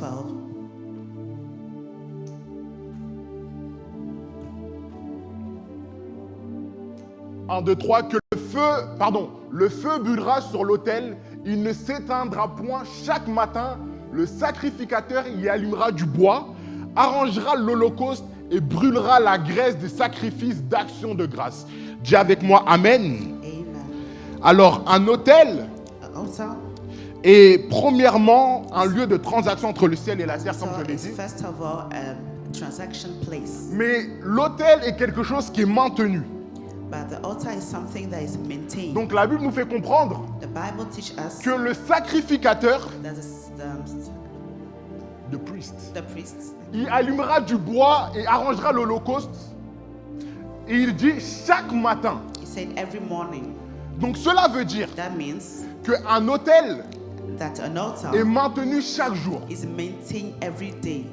Un, deux, trois, que le feu brûlera sur l'autel, il ne s'éteindra point. Chaque matin, le sacrificateur y allumera du bois, arrangera l'holocauste et brûlera la graisse des sacrifices d'action de grâce. Dis avec moi Amen. Amen. Alors, un autel An altar est premièrement un lieu de transaction entre le ciel et la terre, comme je l'ai is dit. first of all a transaction place, Mais l'autel est quelque chose qui est maintenu. but the altar is something that is maintained. Donc la Bible nous fait comprendre The Bible teaches us que le sacrificateur, that the priest, the priest il allumera du bois et arrangera l'holocauste. Et il dit chaque matin. he said every morning. Donc cela veut dire That means qu'un autel that an altar est maintenu chaque jour. is maintained every day.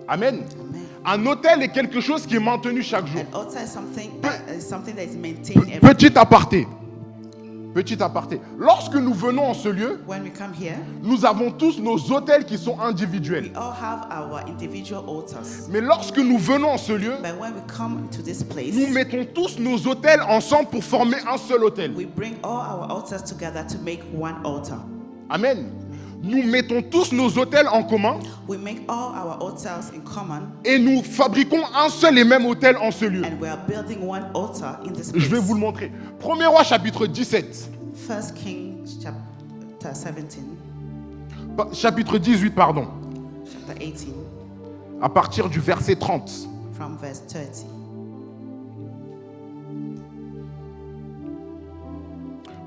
Amen. Amen. Un autel est quelque chose qui est maintenu chaque jour. An altar is something that is maintained every day. Petit aparté. Petit aparté. Lorsque nous venons en ce lieu, When we come here, nous avons tous nos autels qui sont we individuels. all have our individual altars. Mais lorsque nous venons en ce lieu, But when we come to this place, nous mettons tous nos autels ensemble pour former un seul autel. we bring all our altars together to make one altar. Amen. Nous mettons tous nos autels en commun We make all our altars in common, et nous fabriquons un seul et même autel en ce lieu. and we are building one altar in this place. Je vais vous le montrer. 1er Roi chapitre 17. 1 Kings chapter 17, Chapitre 18, pardon. chapter 18, À partir du verset 30. from verse 30.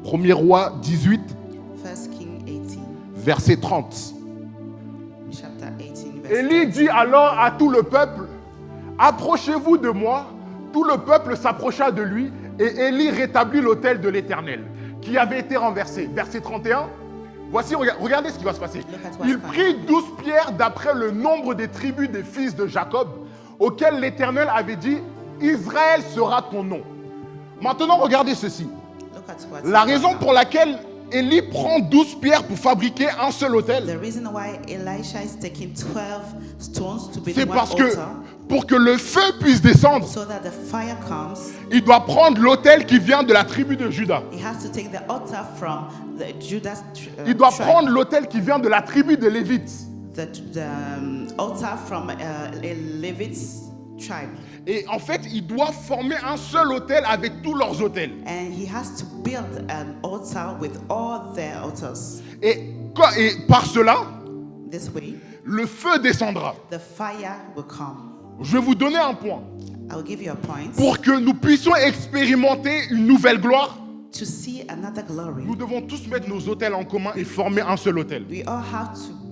1er Roi 18, 1 King 18, verset 30. chapter 18, verse Élie 30. dit alors à tout le peuple, approchez-vous de moi. Tout le peuple s'approcha de lui et Élie rétablit l'autel de l'Éternel qui avait été renversé. Verset 31. Voici, regardez ce qui va se passer. Il prit 12 pierres d'après le nombre des tribus des fils de Jacob, auxquelles l'Éternel avait dit, Israël sera ton nom. Maintenant, regardez ceci. Look at what La raison pour laquelle Élie prend 12 pierres pour fabriquer un seul autel, the reason why Elisha is taking 12 stones to build c'est one parce que altar, pour que le feu puisse descendre, so that the fire comes, il doit prendre l'autel qui vient de la tribu de Juda. he has to take the altar from the Judas Il doit tribe, prendre l'autel qui vient de la tribu des Lévites. the altar from a Levite's tribe, Et en fait, il doit former un seul autel avec tous leurs autels. and he has to build an altar with all their altars. Et par cela, This way, le feu descendra. the fire will come. Je vais vous donner un point. I will give you a point. Pour que nous puissions expérimenter une nouvelle gloire, to see another glory, nous devons tous mettre nos autels en commun et former un seul autel. we all have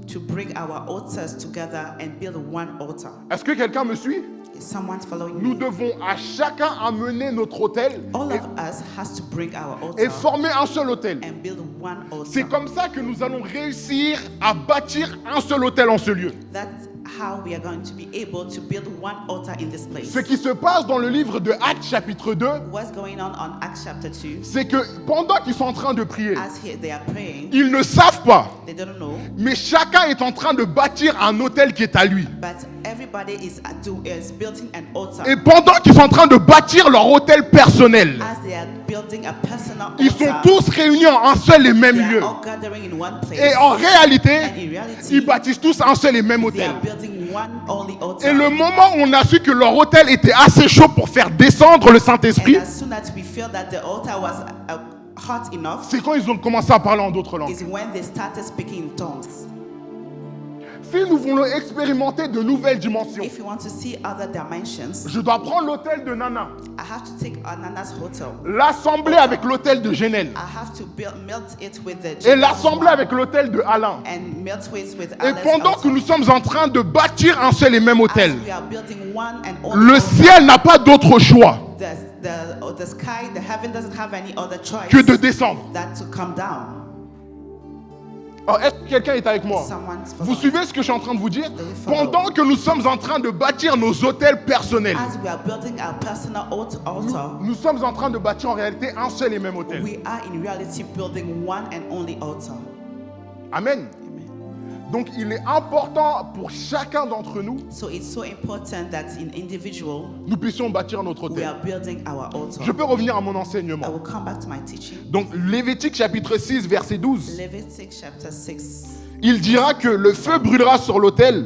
to bring our altars together and build one altar. Est-ce que quelqu'un me suit? Is someone following Nous me? devons à chacun amener notre autel All of us has to bring our et altar former un seul autel. and build one C'est altar. comme ça que nous allons réussir à bâtir un seul autel en ce lieu. That's how we are going to be able to build one altar in this place. Ce qui se passe dans le livre de Actes chapitre 2, What's going on Acts chapter 2? c'est que pendant qu'ils sont en train de prier, As they are praying, ils ne savent pas, they don't know, mais chacun est en train de bâtir un autel qui est à lui. but everybody is building an altar. Et pendant qu'ils sont en train de bâtir leur autel personnel, As they are building a personal ils sont altar, tous réunis en un seul et même they lieu. are all gathering in one place. Et en réalité, And in reality, ils bâtissent tous un seul et même they autel. are building one only altar. Et le moment où on a su que leur autel était assez chaud pour faire descendre le And Saint-Esprit, as soon as we feel that the altar was hot enough, c'est quand ils ont commencé à parler en d'autres langues. is when they started speaking in tongues. Si nous voulons expérimenter de nouvelles dimensions, If you want to see other dimensions, je dois prendre l'autel de Nana, I have to take Anana's hotel. l'assembler avec l'autel de Genel I have to melt it with the et l'assembler avec l'autel de Alain. and melt it with Et Allah's pendant altar. que nous sommes en train de bâtir un seul et même autel, As we are building one and only le altar, ciel n'a pas d'autre choix the sky, the heaven doesn't have any other choice que de descendre. than to come down. Alors, est-ce que quelqu'un est avec moi? Someone's Vous following. suivez ce que je suis en train de vous dire? Pendant que nous sommes en train de bâtir nos autels personnels, As we are building our personal altar, nous sommes en train de bâtir en réalité un seul et même autel. we are in reality building one and only altar. Amen. Donc il est important pour chacun d'entre nous, So it's so important that in individual, nous puissions bâtir notre we autel. are building our altar. Je peux revenir à mon I enseignement. will come back to my teaching. Donc Lévitique chapitre 6 verset 12. Leviticus chapter 6. Il dira que le feu brûlera sur l'autel,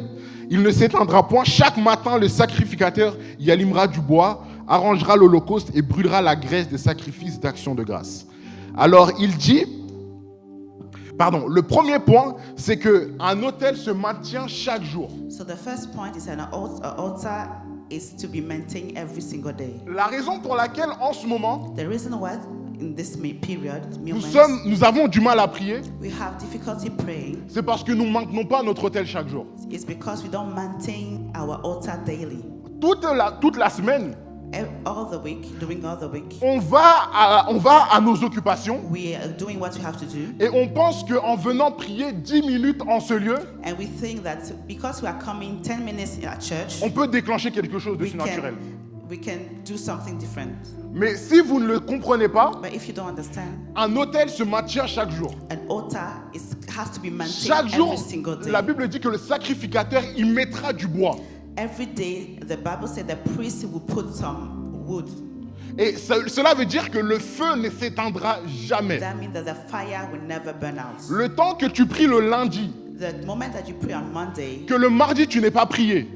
il ne s'éteindra point. Chaque matin, le sacrificateur y allumera du bois, arrangera l'holocauste et brûlera la graisse des sacrifices d'action de grâce. Alors il dit, le premier point, c'est qu'un autel se maintient chaque jour. So the first point is an altar is to be maintained every single day. La raison pour laquelle en ce moment, The reason why in this period, nous avons du mal à prier, we have difficulty praying c'est parce que nous ne maintenons pas notre autel chaque jour. is because we don't maintain our altar daily. Toute la semaine, All the week, during all the week, on va à nos occupations we are doing what we have to do, et on pense qu'en venant prier 10 minutes en ce lieu, and we think that because we are coming 10 minutes at church, on peut déclencher quelque chose de we surnaturel. can do something different. Mais si vous ne le comprenez pas, But if you don't understand, un autel se maintient chaque jour. an altar has to be Chaque maintained jour, every single day. la Bible dit que le sacrificateur y mettra du bois. Every day, the Bible said the priest will put some wood. Et cela veut dire que le feu ne s'éteindra jamais. That means that the fire will never burn out. Le temps que tu pries le lundi, The moment that you pray on Monday, que le mardi tu n'es pas prié,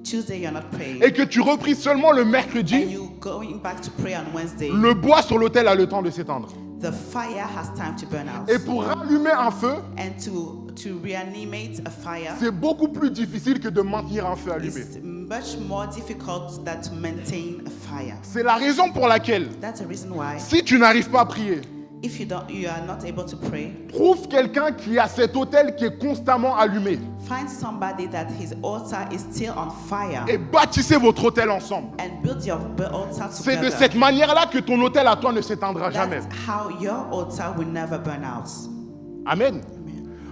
Tuesday you're not praying, et que tu repris seulement le and mercredi, you going back to pray on Wednesday, le bois sur l'autel a le temps de s'éteindre. the fire has time to burn out. Et pour rallumer un feu, And to reanimate a fire c'est beaucoup plus difficile que de maintenir un feu allumé. is much more difficult than to maintain a fire. C'est la raison pour laquelle, That's the reason why si tu n'arrives pas à prier, if you are not able to pray, trouve quelqu'un qui a cet autel qui est constamment allumé find somebody that his altar is still on fire et bâtissez votre autel ensemble. and build your altar C'est de together. cette manière-là que ton autel à toi ne s'éteindra jamais. That's how your altar will never burn out. Amen.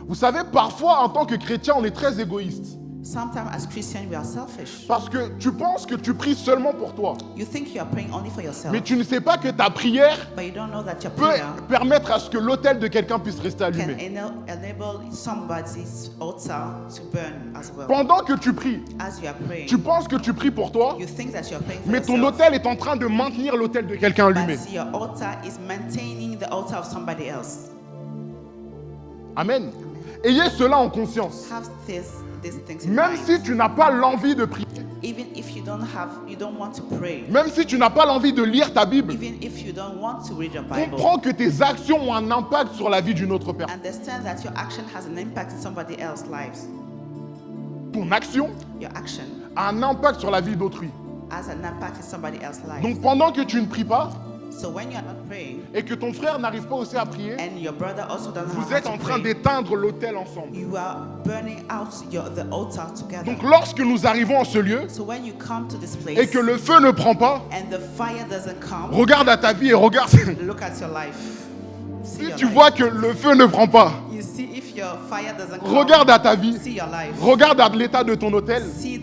Vous savez, parfois en tant que chrétien, on est très égoïste. Sometimes as Christians we are selfish. Parce que tu penses que tu pries seulement pour toi. You think you are praying only for yourself, Mais tu ne sais pas que ta prière but you don't know that your peut prayer permettre à ce que l'autel de quelqu'un puisse rester can allumé. enable somebody's altar to burn as well. Pendant que tu pries, As you are praying, tu penses que tu pries pour toi, you think that you are praying for mais ton yourself, autel est en train de maintenir l'autel de quelqu'un allumé. but your altar is maintaining the altar of somebody else. Amen. Ayez cela en conscience. Have these things in Même mind. si tu n'as pas l'envie de prier, Even if you don't want to pray, même si tu n'as pas l'envie de lire ta Bible, even if you don't want to read your Bible, comprends que tes actions ont un impact sur la vie d'une autre personne. understand that your action has an impact in somebody else's lives. Ton action Your action a un impact sur la vie d'autrui. has an impact in somebody else's life. Donc pendant que tu ne pries pas, So when you're not praying, et que ton frère n'arrive pas aussi à prier, and your brother also doesn't vous have êtes to en train pray, d'éteindre l'autel ensemble. you are burning out the altar together. Donc lorsque nous arrivons en ce lieu So when you come to this place et que le feu ne prend pas, and the fire doesn't come, regarde à ta vie et regarde look at your life. See si your tu life. vois que le feu ne prend pas. You see if your fire doesn't come. Regarde à ta vie, See your life. regarde à l'état de ton hôtel See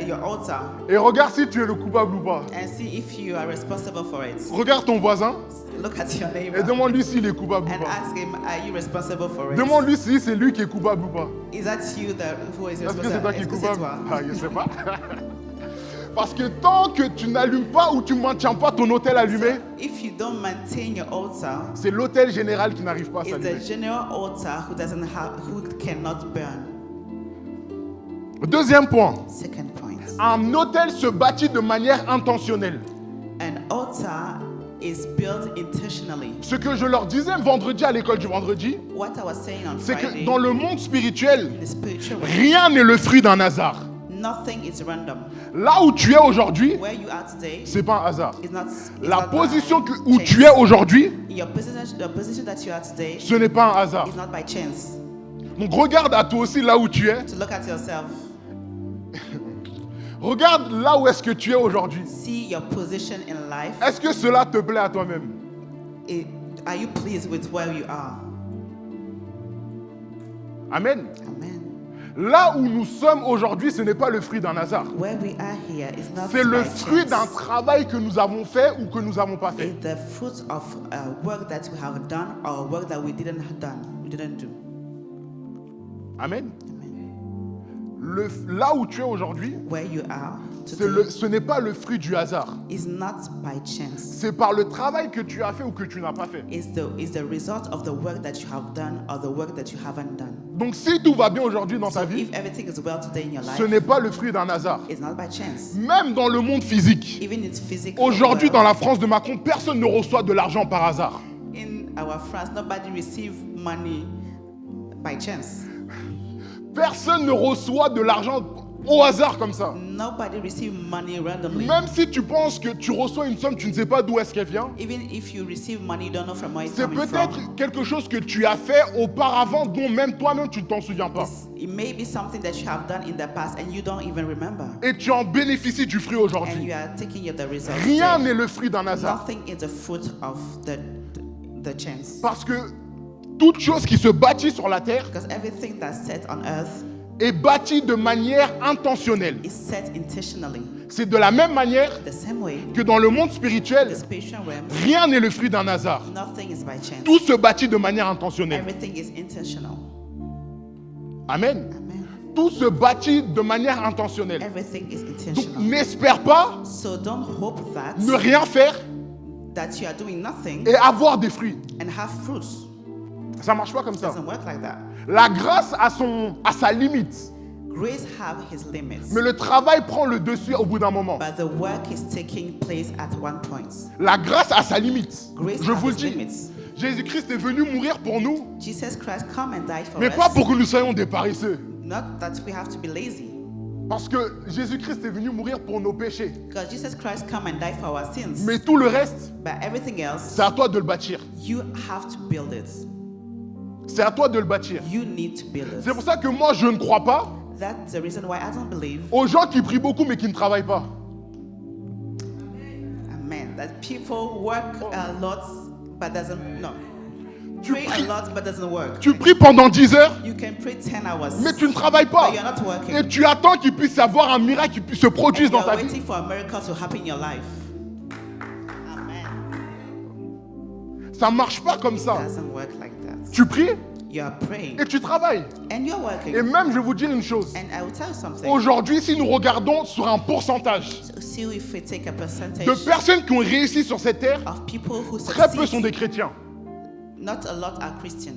your altar et regarde si tu es le coupable ou pas. and see if you are responsible for it. Regarde ton voisin Look at your et neighbor demande-lui s'il est coupable ou and pas. ask him, are you responsible for it? Demande-lui si c'est lui qui est coupable ou pas. Is that you who is Est-ce que c'est toi qui es Est-ce que c'est coupable? toi? Ah, je sais pas. Parce que tant que tu n'allumes pas ou tu ne maintiens pas ton hôtel allumé, If you don't maintain your altar, c'est l'hôtel général qui n'arrive pas à it's the s'allumer. general altar who cannot burn. Deuxième point, Second point. un hôtel se bâtit de manière intentionnelle. An altar is built intentionally. Ce que je leur disais vendredi à l'école du vendredi, What I was saying on c'est que Friday, dans le monde spirituel, in the spiritual realm, rien n'est le fruit d'un hasard. nothing is random. Là où tu es aujourd'hui, Where you are today c'est pas un hasard. is not. Is La not position by où chance. tu es aujourd'hui, The position that you are today ce n'est pas un hasard. is not by chance. Donc regarde à toi aussi là où tu es. To look at yourself, Regarde là où est-ce que tu es aujourd'hui. see your position in life. Est-ce que cela te plaît à toi-même? Are you pleased with where you are? Amen. Amen. Là où nous sommes aujourd'hui, ce n'est pas le fruit d'un hasard. Where we are here is not C'est le by fruit chance. d'un travail que nous avons fait ou que nous n'avons pas fait. It's the fruit of work that we have done or work that we didn't do. Amen. Là où tu es aujourd'hui, Where you are today ce n'est pas le fruit du hasard. is not by chance. C'est par le travail que tu as fait ou que tu n'as pas fait. It's the result of the work that you have done or the work that you haven't done. Donc si tout va bien aujourd'hui dans So ta vie, if everything is well today in your ce life, n'est pas le fruit d'un hasard. it's not by chance. Même dans le monde physique, Even in physical aujourd'hui world, dans la France de Macron, personne ne reçoit de l'argent par hasard. in our France, nobody receive money by chance. Personne ne reçoit de l'argent au hasard comme ça. Nobody receive money randomly. Même si tu penses que tu reçois une somme, tu ne sais pas d'où est-ce qu'elle vient. Even if you receive money, you don't know from where it's C'est coming peut-être from. quelque chose que tu as fait auparavant dont même toi-même tu ne t'en souviens pas. It may be something that you have done in the past and you don't even remember. Et tu en bénéficies du fruit And aujourd'hui. you are taking the result. Rien today. n'est le fruit d'un hasard. Nothing is the fruit of the chance. Parce que toute chose qui se bâtit sur la terre Because everything that's set on earth est bâtie de manière intentionnelle. is set intentionally. C'est de la même manière The same way, que dans le monde the spirituel, spiritual realm, rien n'est le fruit d'un hasard. nothing is by chance. Tout se bâtit de manière intentionnelle. Everything is intentional. Amen. Amen. Tout se bâtit de manière intentionnelle. Everything is Donc intentional. n'espère pas So don't hope ne rien faire that you are doing nothing et avoir des fruits. and have fruits. Ça marche pas comme It ça. doesn't work like that. La grâce a sa limite, Grace have his limits, mais le travail prend le dessus au bout d'un moment. but the work is taking place at one point. La grâce a sa limite. Grace Je have vous le its dis, limits. Jésus-Christ est venu mourir pour nous, Jesus Christ come and died for mais us. pas pour que nous soyons des paresseux. Not that we have to be lazy. Parce que Jésus-Christ est venu mourir pour nos péchés. Because Jesus Christ come and died for our sins. Mais tout le reste, But everything else, c'est à toi de le bâtir. you have to build it. C'est à toi de le bâtir. You need to build C'est it. pour ça que moi, je ne crois pas That's the reason why I don't believe, aux gens qui prient beaucoup mais qui ne travaillent pas. amen, that people work a lot but doesn't, no. Tu Pray a pries, lot but doesn't work. tu pries pendant 10 heures, You can pray 10 hours, mais tu ne travailles pas. but you're not working. Et tu attends qu'il puisse y avoir un miracle qui puisse se produire And dans you're ta vie. waiting for a miracle to happen in your life. Amen. Ça ne marche pas comme It ça. doesn't work like that. Tu pries You're praying et tu travailles. and you're working. Et même, je vais vous dire une chose. And I will tell you something. Aujourd'hui, si nous regardons sur un pourcentage See if we take a percentage de personnes qui ont réussi sur cette terre, of people who très peu sont succeed, des chrétiens. not a lot are Christian.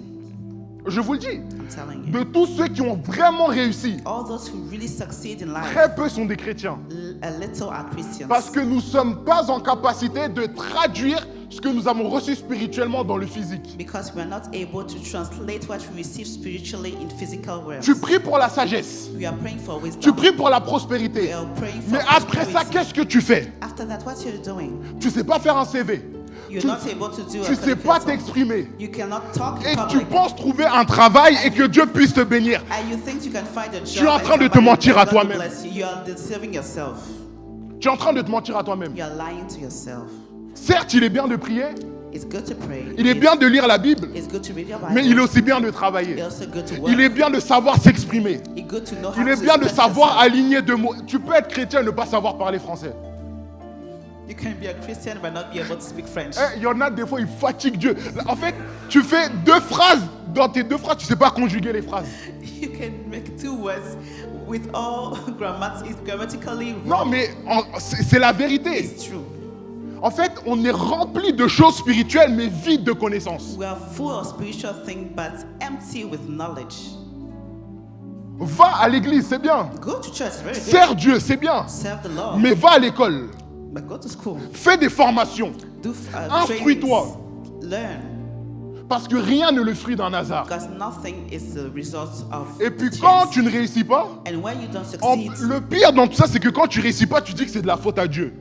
Je vous le dis. I'm telling you. De tous ceux qui ont vraiment réussi, All those who really succeed in life, très peu sont des chrétiens. a little are Christians. Parce que nous ne sommes pas en capacité de traduire ce que nous avons reçu spirituellement dans le physique. Because we are not able to translate what we receive spiritually in physical realms. Tu pries pour la sagesse. We are praying for wisdom. Tu pries pour la We prospérité. are praying for Mais après ça, prosperity. qu'est-ce que tu fais? After that, what you're doing? Tu ne sais pas faire un CV. You're not able to do tu ne sais pas t'exprimer. You cannot talk Et in tu public. penses trouver un travail et que Dieu puisse te bénir. And you think you can find a job. Tu es en train de te mentir à toi-même. You are deceiving yourself. Tu es en train de te mentir à toi-même. You are lying to yourself. Certes, il est bien de prier, It's good to pray. il est bien de lire la Bible, It's good to read your Bible. mais il est aussi bien de travailler. It's also good to work. Il est bien de savoir s'exprimer. It's good to know how Il est to bien de express savoir yourself. aligner deux mots. Tu peux être chrétien et ne pas savoir parler français. You can be a Christian but not be able to speak French. Il y en a des fois, ils fatiguent Dieu. En fait, tu fais deux phrases. Dans tes deux phrases, tu ne sais pas conjuguer les phrases. You can make two words with all grammatically Non, wrong. mais c'est la vérité. It's true. En fait, on est rempli de choses spirituelles, mais vide de connaissances. We are full of spiritual things but empty with knowledge. Va à l'église, c'est bien. Go to church, it's very good. Sers Dieu, c'est bien. Serve the Lord. Mais va à l'école. But go to school. Fais des formations. Do Instruis-toi. trainings. Learn. Parce que rien n'est le fruit d'un hasard. Because nothing is the result of Et puis chance. quand tu ne réussis pas, And when you don't succeed, le pire dans tout ça, c'est que quand tu ne réussis pas, tu dis que c'est de la faute à Dieu.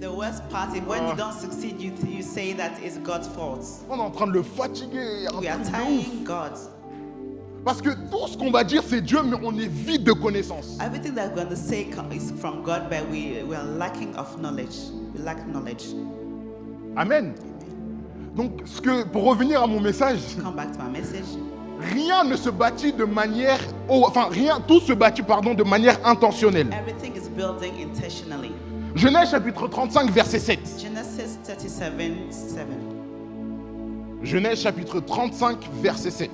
the worst part is when you don't succeed, you say that it's God's fault. On est en train de le fatiguer. We are Un truc de ouf. tiring God. Parce que tout ce qu'on va dire, c'est Dieu, mais on est vide de connaissances. Everything that we're going to say is from God, but we are lacking of knowledge. We lack knowledge. Amen. Donc, pour revenir à mon message, Come back to my message. rien ne se bâtit de manière... tout se bâtit, de manière intentionnelle. Everything is building intentionally. Genèse chapitre 35, verset 7. Genesis 37, 7. Genèse chapitre 35, verset 7.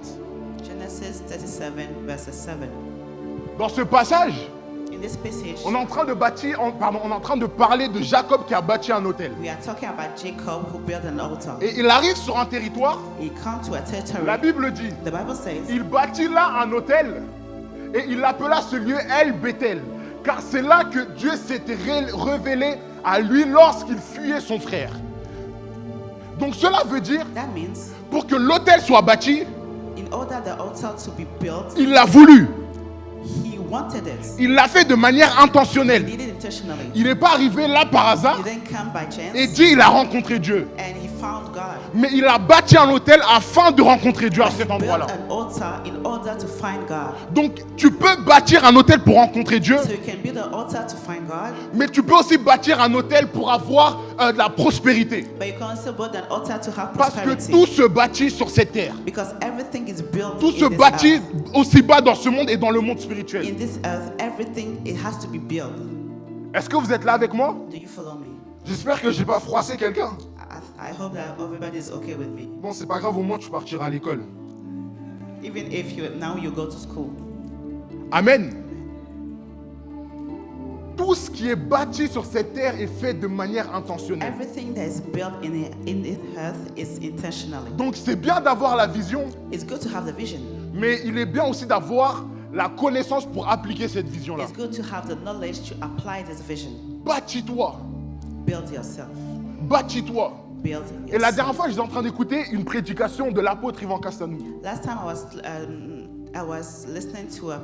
Genesis 37, verse 7. Dans ce passage, In this passage, on est en train de parler de Jacob qui a bâti un autel. we are talking about Jacob who built an altar. Et il arrive sur un territoire, He come to a territory. la Bible dit, The Bible says il bâtit là un autel et il appela ce lieu El Bethel, car c'est là que Dieu s'était révélé à lui lorsqu'il fuyait son frère. Donc cela veut dire, that means pour que l'autel soit bâti, in order the altar to be built, il l'a voulu. he wanted it. Il l'a fait de manière He intentionnelle. did it intentionally. Il n'est pas arrivé là par hasard He didn't come by chance. et dit il a rencontré Dieu. And he found God. Mais il a bâti un autel afin de rencontrer Dieu à He cet built endroit-là. an altar in order to find God. Donc tu peux bâtir un autel pour rencontrer Dieu, So you can build an altar to find God, mais tu peux aussi bâtir un autel pour avoir de la prospérité. but you can also build an altar to have Parce que prosperity. tout se bâtit sur cette terre. Because everything is built Tout se in this bâtit earth. aussi bas dans ce monde et dans le monde spirituel. In this earth, everything it has to be built. Est-ce que vous êtes là avec moi? Do you follow me? J'espère que je n'ai pas froissé quelqu'un. I hope that everybody is okay with me. Bon, c'est pas grave, au moins tu partiras à l'école. Even if now you go to school. Amen. Tout ce qui est bâti sur cette terre est fait de manière intentionnelle. Everything that is built in the earth is intentionally. Donc c'est bien d'avoir la vision, It's good to have the vision. mais il est bien aussi d'avoir la connaissance pour appliquer cette vision-là. It's good to have the knowledge to apply this vision. Bâtis-toi, Build yourself. bâtis-toi. Build Et la yourself. dernière fois, j'étais en train d'écouter une prédication de l'apôtre Ivan Castanou. Last time I was listening to a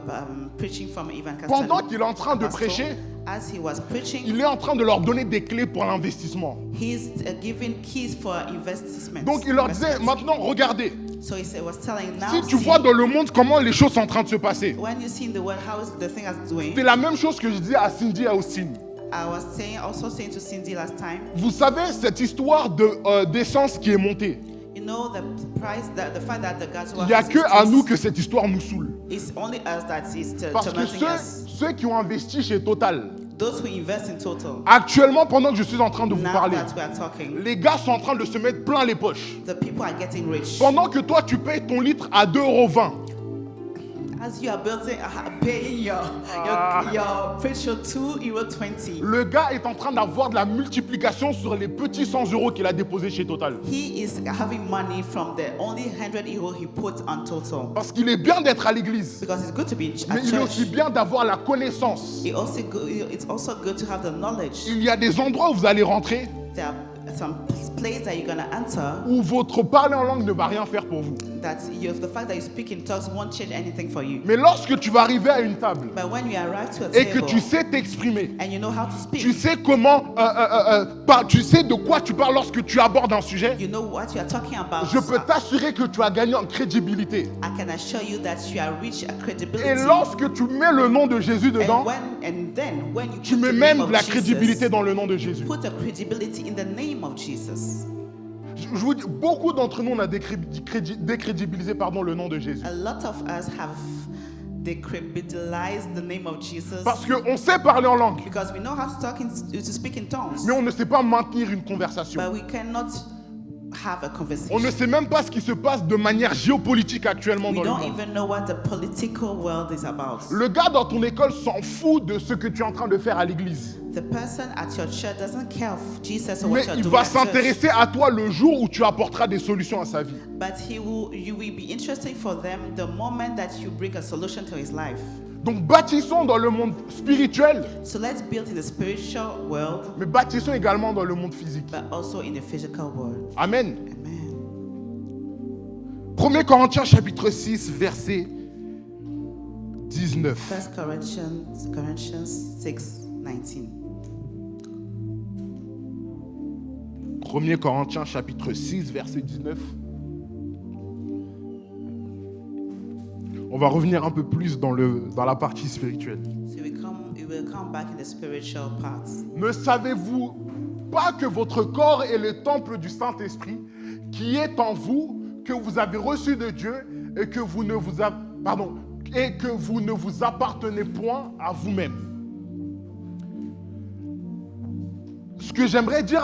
preaching from Ivan Pendant Castanou. qu'il est en train de Pastor. prêcher, As he was preaching, il est en train de leur donner des clés pour l'investissement. he's giving keys for investments. Donc il leur disait, maintenant regardez, So he was telling now. si tu see, vois dans le monde comment les choses sont en train de se passer, when you see in the world how is the thing is doing, c'est la même chose que je disais à Cindy et à Austin. I was also saying to Cindy last time. Vous savez cette histoire d'essence qui est montée. You know the price, the fact that the gas Il n'y a que à nous que cette histoire nous saoule. It's only us that is Parce que tormenting us. ceux qui ont investi chez Total, Those who invest in total. actuellement pendant que je suis en train de vous Now parler, that we are talking, les gars sont en train de se mettre plein les poches. the people are getting rich. Pendant que toi tu payes ton litre à 2,20 €. As you are building, paying your petrol €2.20. Le gars est en train d'avoir de la multiplication sur les petits 100 € qu'il a déposés chez Total. He is having money from the only €100 he put on total. Parce qu'il est bien d'être à l'église, Because it's good to be mais at il est aussi church. bien d'avoir la connaissance. It's also good to have the knowledge. Il y a des endroits où vous allez rentrer There are some place that you're gonna enter où votre parler en langue ne va rien faire pour vous. that the fact that you speak in tongues won't change anything for you. Mais lorsque tu vas arriver à une table But when you arrive to a et que table tu sais t'exprimer, and you know how to speak, tu sais comment, tu sais de quoi tu parles lorsque tu abordes un sujet, you know what you are talking about. je peux t'assurer que tu as gagné en crédibilité. I can assure you that you are rich a credibility. Et lorsque tu mets le nom de Jésus dedans, and then when you tu put mets the même name of la Jesus, crédibilité dans le nom de Jésus. put the credibility in the name of Jesus. Je vous dis, beaucoup d'entre nous, on a décrédibilisé le nom de Jésus. A lot of us have decredibilized the name of Jesus Parce qu'on sait parler en langue, because we know how to speak in tongues, mais on ne sait pas maintenir une conversation. but we cannot have a conversation. On ne sait même pas ce qui se passe de manière géopolitique actuellement We dans le don't monde. even know what the political world is about. Le gars dans ton école s'en fout de ce que tu es en train de faire à l'église. The person at your church doesn't care of Jesus or Mais what you're il doing va at church. s'intéresser à toi le jour où tu apporteras des solutions à sa vie. But you will be interesting for them the moment that you bring a solution to his life. Donc bâtissons dans le monde spirituel, So let's build in the spiritual world, mais bâtissons également dans le monde physique. but also in the physical world. Amen. Amen. 1 Corinthiens chapitre 6, verset 19. 1 Corinthians 6:19. 1 Corinthiens chapitre 6, verset 19. On va revenir un peu plus dans la partie spirituelle. So we will come back in the spiritual parts. Ne savez-vous pas que votre corps est le temple du Saint-Esprit qui est en vous, que vous avez reçu de Dieu et que vous ne vous appartenez point à vous-même? Ce que j'aimerais dire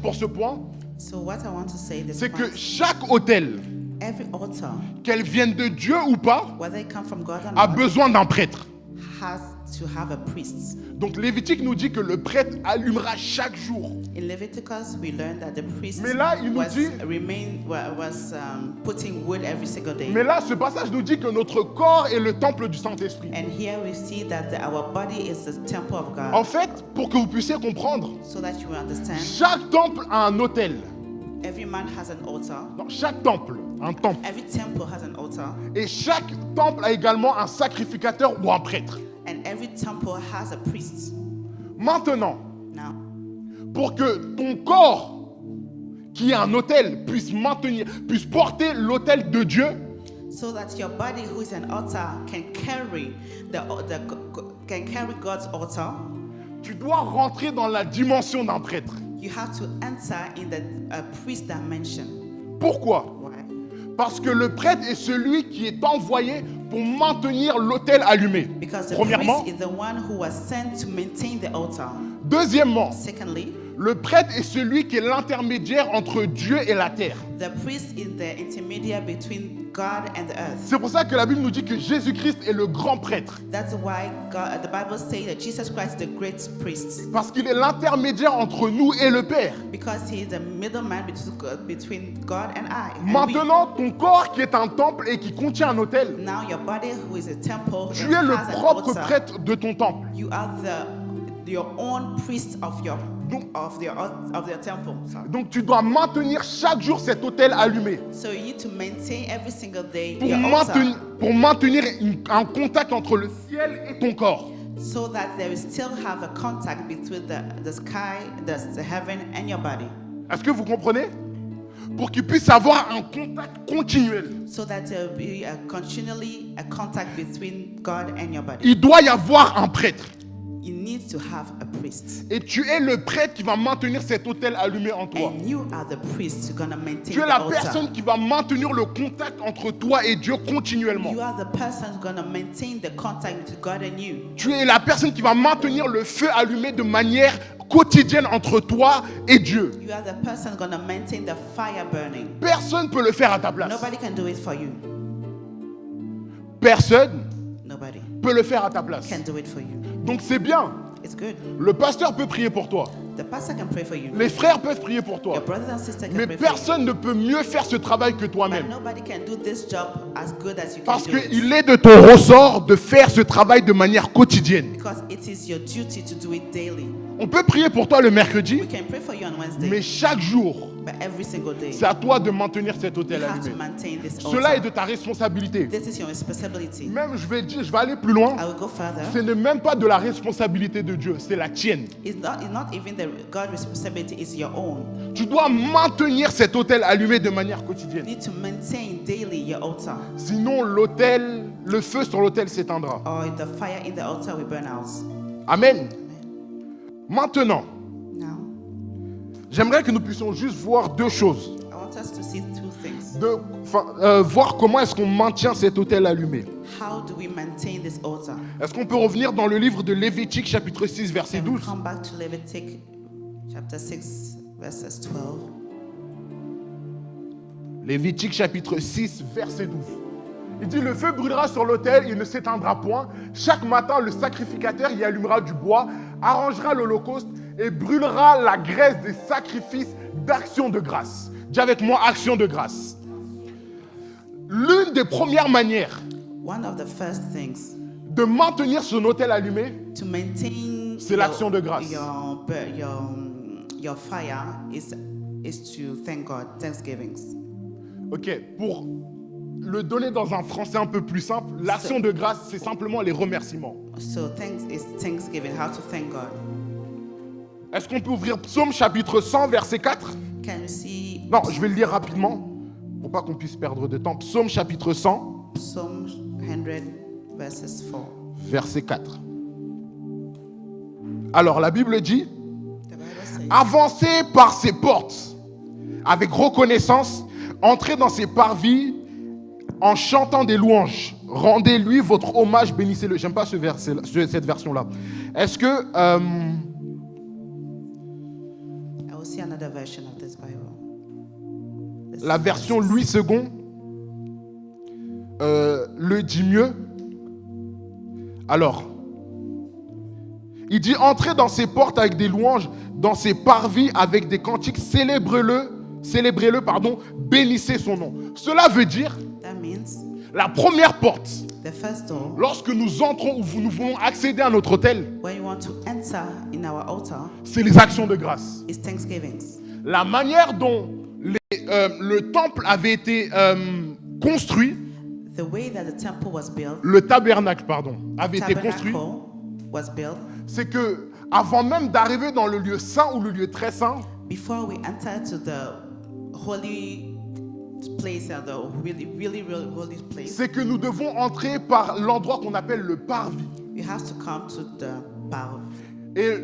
pour ce point, So what I want to say this c'est que point, chaque autel, every altar, qu'elle vienne de Dieu ou pas, whether it come from God or a not, besoin d'un prêtre. has to have a priest. Donc Lévitique nous dit que le prêtre allumera chaque jour. In Leviticus, we learned that the priest Mais là, il nous dit- was putting wood every single day. Mais là, ce passage nous dit que notre corps est le temple du Saint-Esprit. And here we see that our body is the temple of God. En fait, pour que vous puissiez comprendre, So that you will understand, chaque temple a un autel. every man has an altar. Non, chaque temple, un temple. Every temple has an altar. Et chaque temple a également un sacrificateur ou un prêtre. And every temple has a priest. Maintenant, Now, pour que ton corps, qui est un autel, puisse porter l'autel de Dieu, so that your body, who is an altar, can carry God's altar, tu dois rentrer dans la dimension d'un prêtre. you have to enter in the priest dimension. Pourquoi? Why? Parce que le prêtre est celui qui est envoyé pour maintenir l'autel allumé. Because the Premièrement. priest is the one who was sent to maintain the altar. Deuxièmement, Secondly, le prêtre est celui qui est l'intermédiaire entre Dieu et la terre. the priest is the intermediary between God and the earth. C'est pour ça que la Bible nous dit que Jésus-Christ est le grand prêtre. That's why the Bible says that Jesus Christ is the great priest. Parce qu'il est l'intermédiaire entre nous et le Père. Because he is the middleman between God and I. And we. Maintenant, ton corps qui est un temple et qui contient un autel, Now your body, who is a temple, tu and es le has an propre altar, prêtre de ton temple. you are your own priest of your temple. Sorry. Donc tu dois maintenir chaque jour cet autel allumé So you need to maintain every single day pour your maintenir altar, un contact entre le ciel et ton corps. so that there will still have a contact between the sky, the heaven, and your body. Est-ce que vous comprenez? Pour qu'il puisse avoir un contact continuel. So that there will be continually a contact between God and your body. Il doit y avoir un prêtre. You need to have a priest. Et tu es le prêtre qui va maintenir cet autel allumé en toi. And you are the priest who's going to maintain Tu es the la altar. personne qui va maintenir le contact entre toi et Dieu continuellement. You are the person who's going to maintain the contact between God and you. Tu es la personne qui va maintenir le feu allumé de manière quotidienne entre toi et Dieu. You are the person who's going to maintain the fire burning. Personne ne peut le faire à ta place. Nobody can do it for you. Personne Nobody peut le faire à ta place. can do it for you. Donc c'est bien. It's good. Le pasteur peut prier pour toi. The pastor can pray for you. Les frères peuvent prier pour toi. Your brothers and sisters can Mais pray for you. personne ne peut mieux faire ce travail que But toi-même. nobody can do this job as good as you Parce can do it. qu'il est de ton ressort de faire ce travail de manière quotidienne. Because it is your duty to do it daily. On peut prier pour toi le mercredi, We can pray for you on Wednesday, mais chaque jour, but every single day, c'est à toi de maintenir cet autel you have to allumé. maintain this Cela est altar. de ta responsabilité. This is your responsibility. Même, je vais aller plus loin. I will go further. Ce n'est même pas de la responsabilité de Dieu, c'est la tienne. It's not even the God's responsibility, it's your own. Tu dois maintenir cet autel allumé de manière You quotidienne. need to maintain daily your altar, Sinon, le feu sur l'autel s'éteindra. or the fire in the altar will burn out. Amen. Maintenant, Now, j'aimerais que nous puissions juste voir deux choses. I want us to see two things. Voir comment est-ce qu'on maintient cet autel allumé. How do we maintain this altar? Est-ce qu'on peut revenir dans le livre de Lévitique, chapitre 6, verset Can we 12? come back to Leviticus chapter 6, verses 12? Lévitique, chapitre 6, verset 12. Il dit, le feu brûlera sur l'autel, il ne s'éteindra point. Chaque matin, le sacrificateur y allumera du bois, arrangera l'holocauste et brûlera la graisse des sacrifices d'action de grâce. Dis avec moi, action de grâce. L'une des premières manières One of the first things de maintenir son autel allumé, to maintain c'est l'action de grâce. Your fire is to thank God, thanksgivings. Ok, pour le donner dans un français un peu plus simple, l'action de grâce, c'est simplement les remerciements. So thanks is thanksgiving, how to thank God. Est-ce qu'on peut ouvrir Psaume chapitre 100, verset 4? Can you see Non, je vais le lire rapidement, pour pas qu'on puisse perdre de temps. Psaume chapitre 100, Psalm 100 verses 4? verset 4. Alors, la Bible dit, The Bible says, avancez par ses portes, avec reconnaissance, entrez dans ses parvis, en chantant des louanges. Rendez-lui votre hommage, bénissez-le. J'aime pas cette version-là. Est-ce que... I will see another version of this Bible. This la version Louis II le dit mieux. Alors, il dit, entrez dans ses portes avec des louanges, dans ses parvis avec des cantiques, célébrez-le, bénissez son nom. Cela veut dire, That means la première porte, the first door, lorsque nous entrons ou nous voulons accéder à notre autel, when you want to enter in our altar, c'est les actions de grâce. is thanksgivings. La manière dont le temple avait été construit, The way that the temple was built, le tabernacle, avait été construit, tabernacle was built, c'est que avant même d'arriver dans le lieu saint ou le lieu très saint, before we enter to the holy place, or the really holy place, c'est que nous devons entrer par l'endroit qu'on appelle le parvis. you have to come to the bar. Et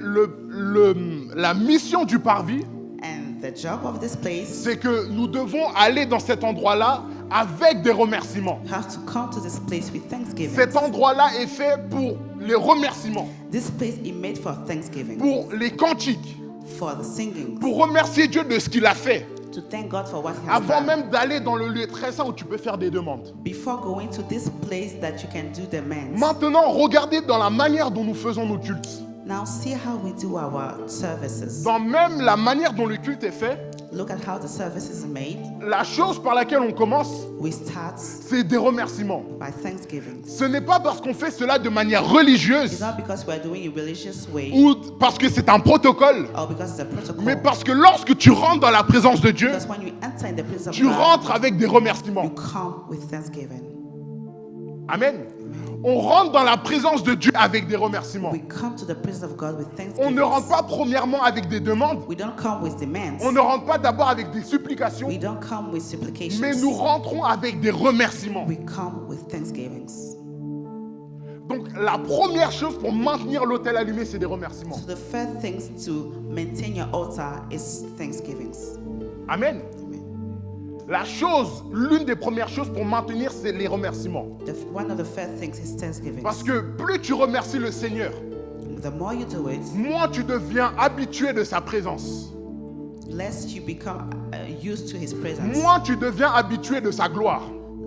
la mission du parvis, And the job of this place, c'est que nous devons aller dans cet endroit-là avec des remerciements. you have to come to this place with thanksgiving. Cet endroit-là est fait pour les remerciements, This place is made for thanksgiving, pour les cantiques, for the singing, pour remercier Dieu de ce qu'il a fait. to thank God for what He has Avant done. même d'aller dans le lieu très saint où tu peux faire des demandes. Before going to this place that you can do demands. Maintenant, regardez dans la manière dont nous faisons nos cultes. Now see how we do our services. Dans même la manière dont le culte est fait, Look at how the service is made. la chose par laquelle on commence, We start c'est des remerciements. by thanksgiving. Ce n'est pas parce qu'on fait cela de manière It's religieuse not because we're doing it religious way ou parce que c'est un protocole, or because it's a protocol. mais parce que lorsque tu rentres dans la présence de Dieu, Because when you enter in the place of tu God, rentres avec des you remerciements. come with thanksgiving. Amen. On rentre dans la présence de Dieu avec des remerciements. We come to the presence of God with On thanksgiving. ne rentre pas premièrement avec des demandes. We don't come with demands. On ne rentre pas d'abord avec des supplications, We don't come with supplications. mais nous rentrons avec des remerciements. We come with thanksgivings. Donc la première chose pour maintenir l'autel allumé, c'est des remerciements. So the first things to maintain your altar is thanksgivings. Amen. Amen. L'une des premières choses pour maintenir, c'est les remerciements. One of the first things is thanksgiving. Parce que plus tu remercies le Seigneur, The more you do it, moins tu deviens habitué de sa présence. less you become used to His presence. Moins tu deviens habitué de sa gloire.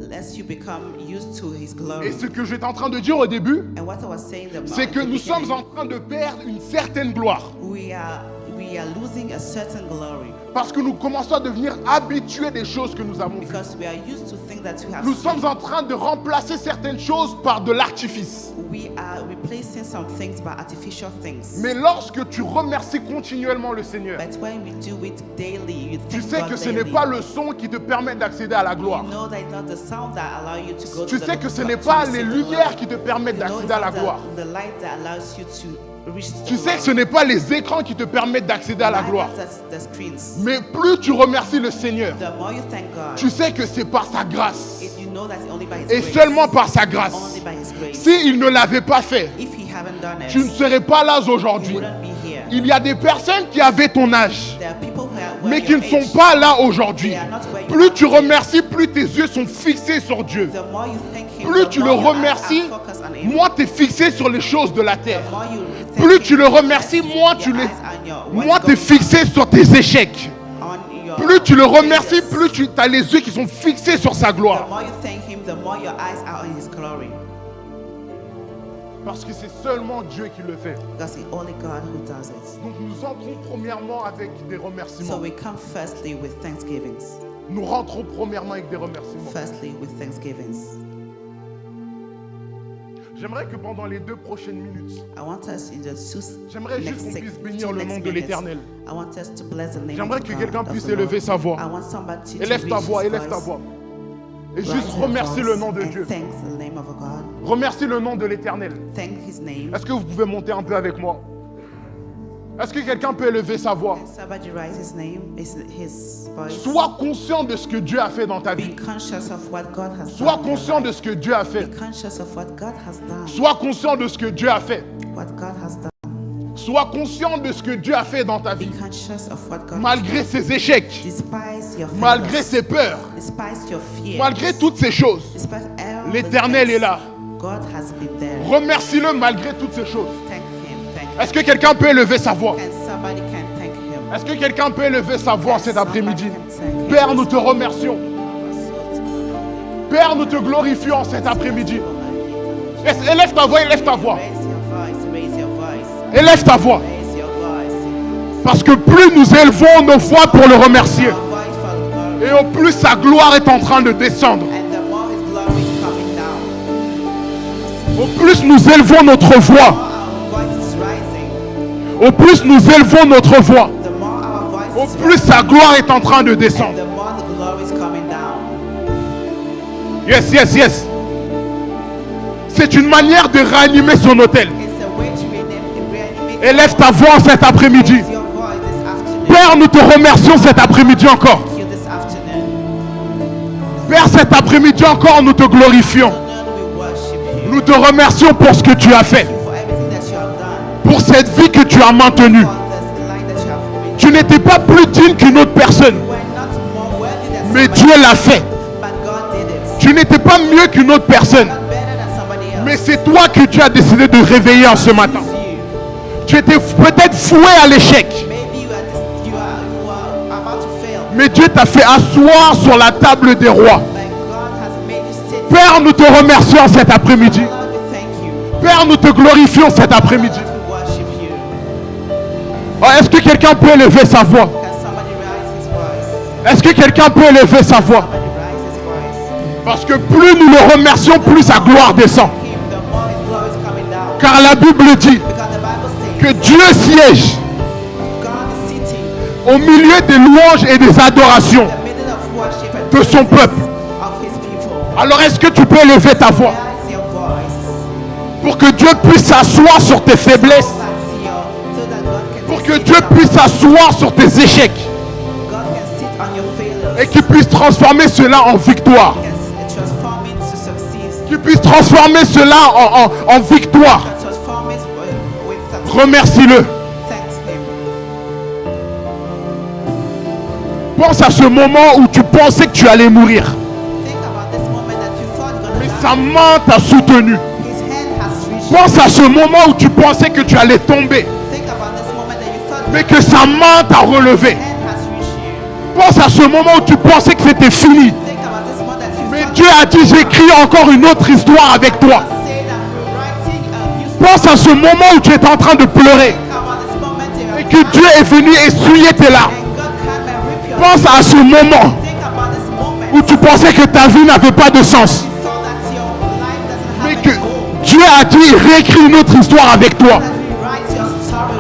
Less you become used to His glory. Et ce que j'étais en train de dire au début, And what I was saying, c'est que nous sommes en train de perdre une certaine gloire. we are we are losing a certain glory. Parce que nous commençons à devenir habitués des choses que nous avons vues. Because we are used to things that we have Nous seen. sommes en train de remplacer certaines choses par de l'artifice. We are replacing some things by artificial things. Mais lorsque tu remercies continuellement le Seigneur, But when we do it daily, you tu thank sais God que ce daily. n'est pas le son qui te permet d'accéder à la gloire. You know that it's not the sound that allow you to go Tu to sais the que ce to n'est pas receive les the lumières glory. qui te permettent You know d'accéder it's à la not gloire. the light that allows you to reach the Tu sais que glory. ce n'est pas les écrans qui te permettent d'accéder à la Neither gloire. the screens. Mais plus tu remercies le Seigneur, The more you thank God, tu sais que c'est par sa grâce. you know that it's only by His Et grace. seulement par sa grâce. Only by His grace. S'il ne l'avait pas fait, If He haven't done it, tu ne serais pas là you aujourd'hui. wouldn't be here. Il y a des personnes qui avaient ton âge, There are people who are mais your qui ne age. sont pas là aujourd'hui. They are not where you Plus are tu today. remercies, plus tes yeux sont fixés sur Dieu. The more you thank Him, Plus the tu more le your eyes remercies, are focused on Him. moins tu es fixé sur les choses de la terre. The more you thank Plus Him, tu le remercies, moins your tu eyes are on your- moins what's tu es going fixé sur tes échecs. on your Plus tu le remercies, failures. plus tu as les yeux qui sont fixés sur sa The gloire. more you thank Him, the more your eyes are on His glory. Parce que c'est seulement Dieu qui le fait. Because it's only God who does it. Donc nous entrons premièrement avec des So remerciements. we come firstly with thanksgivings. Nous rentrons premièrement avec des remerciements. Firstly with thanksgivings. J'aimerais que pendant les 2 prochaines minutes, I want us in the j'aimerais juste qu'on puisse bénir le nom de l'Éternel. I want us to bless the name J'aimerais of que God, quelqu'un of puisse the élever Lord. sa voix. I want somebody to Élève ta reach voix, his élève ta voice, voix. Et raise juste your remercie voice le nom de and Dieu. thank the name of God. Remercie le nom de l'Éternel. Thank His name. Est-ce que vous pouvez monter un peu avec moi? Est-ce que quelqu'un peut élever sa voix? Can somebody raise His name, his voice? Sois conscient de ce que Dieu a fait dans ta vie. Be conscious of what God has Sois done. in your conscient de life. ce que Dieu a fait. Be conscious of what God has done. Sois conscient de ce que Dieu a fait. What God has done. Sois conscient de ce que Dieu a fait dans ta Be vie. conscious of what God Malgré has done. ses échecs, Despise your malgré failures. ses peurs, Despise your fears. malgré toutes ces choses, Despise all l'Éternel the est là. things. God has been there. Remercie-le malgré toutes ces choses. Thank Him. Thank Him. Est-ce que quelqu'un peut élever sa voix? Can somebody can thank Him? Est-ce que quelqu'un peut élever sa voix cet Somebody après-midi? can thank Him. Père, nous te remercions. Père, nous te glorifions cet après-midi. Élève ta voix, élève ta voix. Raise your voice. Raise your voice. Élève ta voix. Raise your voice. Parce que plus nous élevons nos voix pour le remercier, Your voice for the glory. et au plus sa gloire est en train de descendre. And the more His glory is coming down. Au plus nous élevons notre voix, Our voice is rising. au plus nous élevons notre voix, The more our voice au is plus rising. sa gloire est en train de And descendre. the more the glory is coming down. Yes, yes, yes. C'est une manière de réanimer son hôtel. It's a way to reanimate. Élève ta voix cet après-midi. Raise your voice this afternoon. Père, nous te remercions cet après-midi encore. Thank you this afternoon. Père, cet après-midi encore, nous te glorifions. Lord, we worship you. Nous te remercions pour ce que tu as fait, For everything that you have done. pour cette vie que tu as maintenue. For this life that you have made. Tu n'étais pas plus digne qu'une autre personne, You were not more worthy than mais somebody Dieu l'a else, fait. but God did it. Tu n'étais pas mieux qu'une autre personne, Not better than somebody else. mais c'est toi que Dieu a décidé de réveiller en ce matin. It's you. Tu étais peut-être foué à l'échec, Maybe you are about to fail. mais Dieu t'a fait asseoir sur la table des rois. But God has made you sit. Père, nous te remercions cet après-midi. Lord, we thank you. Père, nous te glorifions cet après-midi. Lord, we worship you. Oh, est-ce que quelqu'un peut élever sa voix? Can somebody raise his voice? Est-ce que quelqu'un peut élever sa voix? Somebody raise his voice. Parce que plus nous le remercions, plus sa gloire descend. Him, the more his glory is coming down. Car la Bible dit Because the Bible says que Dieu siège God is sitting au milieu des louanges et des adorations in the middle of worship and de son praises peuple. of his people. Alors est-ce que tu peux élever ta voix Raise your voice. pour que Dieu puisse s'asseoir sur tes faiblesses, So that God can pour que sit Dieu on- puisse s'asseoir sur tes échecs God can sit on your failures. et qu'il puisse transformer cela en victoire, Can transform it to succeed. qu'il puisse transformer cela en victoire. Can transform it with success. Remercie-le. Thank him. Pense à ce moment où tu pensais que tu allais mourir, Think about this moment that you thought you're mais gonna sa die. main t'a soutenu. His hand has reached you. Pense à ce moment où tu pensais que tu allais tomber, Think about this moment that you thought mais que sa main t'a relevé. his hand has reached you. Pense à ce moment où tu pensais que c'était fini, Think about this moment that you mais thought Dieu a dit j'écris encore une autre histoire avec toi. say that you're writing a new story. Pense à ce moment où tu étais en train de pleurer, Think about this moment you et que Dieu est venu essuyer tes larmes. Pense à ce moment où tu pensais que ta vie n'avait pas de sens, mais que Dieu a dit réécris une autre histoire avec toi.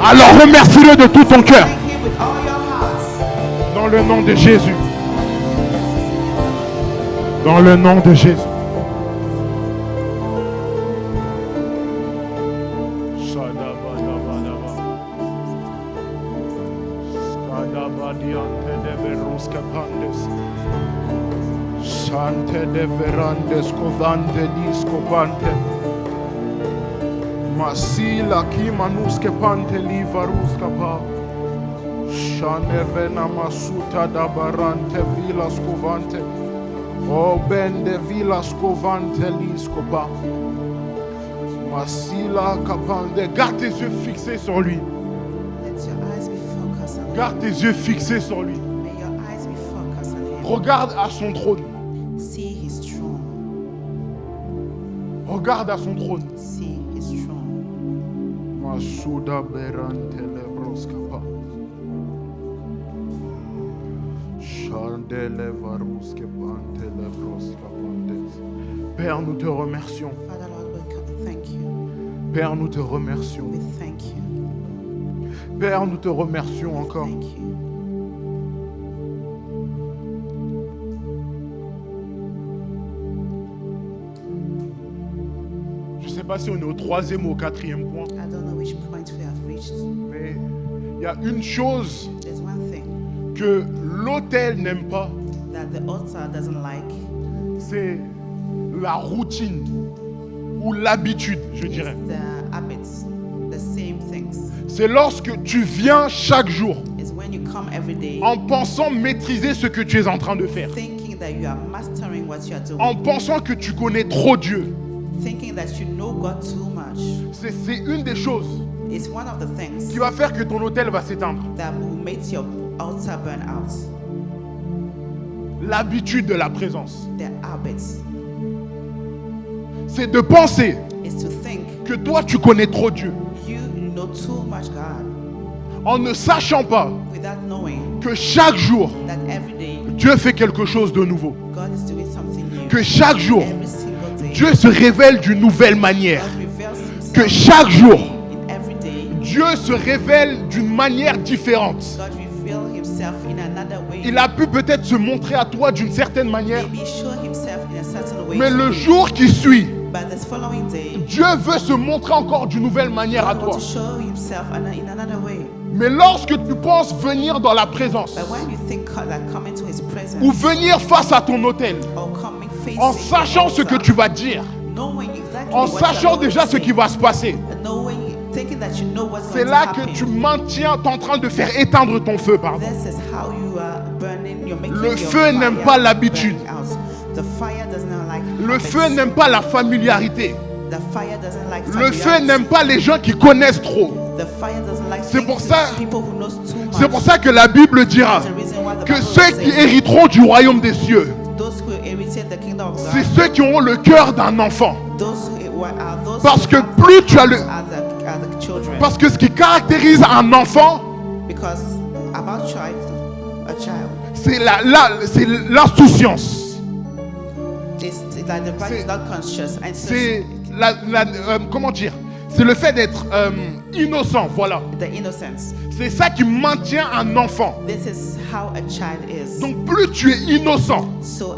Alors remercie-le de tout ton cœur. Dans le nom de Jésus. Dans le nom de Jésus. Sante de verandes covante discopante Masila ki manuske pante livaruska pa Shane vena masuta da barante vilas covante O bende vilas covante liscopa Masila kapande. Garde tes yeux fixés sur lui. Garde tes yeux fixés sur lui. Regarde à son trône. See his throne. Regarde à son trône. See his throne. Masuda berante lebroskapa. Chandele varuske pante lebroskapantes. Père, nous te remercions. Father Lord, we thank you. Père, nous te remercions. We thank you. Père, nous te remercions encore. Thank you. Je ne sais pas si on est au 3e ou au 4e point, I don't know which point we have reached. mais il y a une chose There's one thing que l'autel n'aime pas, that the altar doesn't like. c'est la routine ou l'habitude, je dirais. It's the habits, the same things. C'est lorsque tu viens chaque jour It's when you come every day en pensant maîtriser ce que tu es en train de faire, thinking that you are mastering what you are doing. en pensant que tu connais trop Dieu. Thinking that you know God too much. C'est une des choses It's one of the things qui va faire que ton autel va s'éteindre. that will make your altar burn out. L'habitude de la présence. The habits C'est de penser is to think que toi tu connais trop Dieu, you know too much God en ne sachant pas without knowing que chaque jour that every day Dieu fait quelque chose de nouveau. God is doing something new. Que chaque jour Every single day Dieu se révèle d'une nouvelle manière. God reveals himself Que chaque jour in every day. Dieu se révèle d'une manière différente. God reveals himself in another way. Il a pu peut-être se montrer à toi d'une certaine manière, Maybe show himself in a certain way. mais to le you. jour qui suit, But the following day, Dieu veut se montrer encore d'une nouvelle manière à God wants toi. to show himself in another way. Mais lorsque tu penses venir dans la présence, But when you think that coming to his presence ou venir face à ton autel, or coming facing en sachant ce que tu vas dire, knowing exactly en what you sachant are going déjà to ce say, qui va se passer, knowing, thinking that you know what's c'est going là to que happen. tu maintiens, t'es en train de faire éteindre ton feu, pardon. This is how you are burning. You're making Le your feu fire n'aime pas l'habitude. burn out. The fire doesn't like Le habits. feu n'aime pas la familiarité. The fire doesn't like Le feu familiarity. n'aime pas les gens qui connaissent trop. The fire doesn't like C'est pour ça- people who knows too much. C'est pour ça que la Bible dira That's the reason why the que Bible ceux qui says, hériteront du royaume des cieux, those who inherit the kingdom of c'est God, ceux qui auront le cœur d'un enfant. those who are those Parce who que have plus the tu as le- hearts are the children. Parce que ce qui caractérise un enfant, Because about a child, c'est c'est l'insouciance. it's like the body is not conscious and so C'est comment dire? C'est le fait d'être innocent, voilà. the innocence. C'est ça qui maintient un enfant. This is how a child is. Donc plus tu es innocent So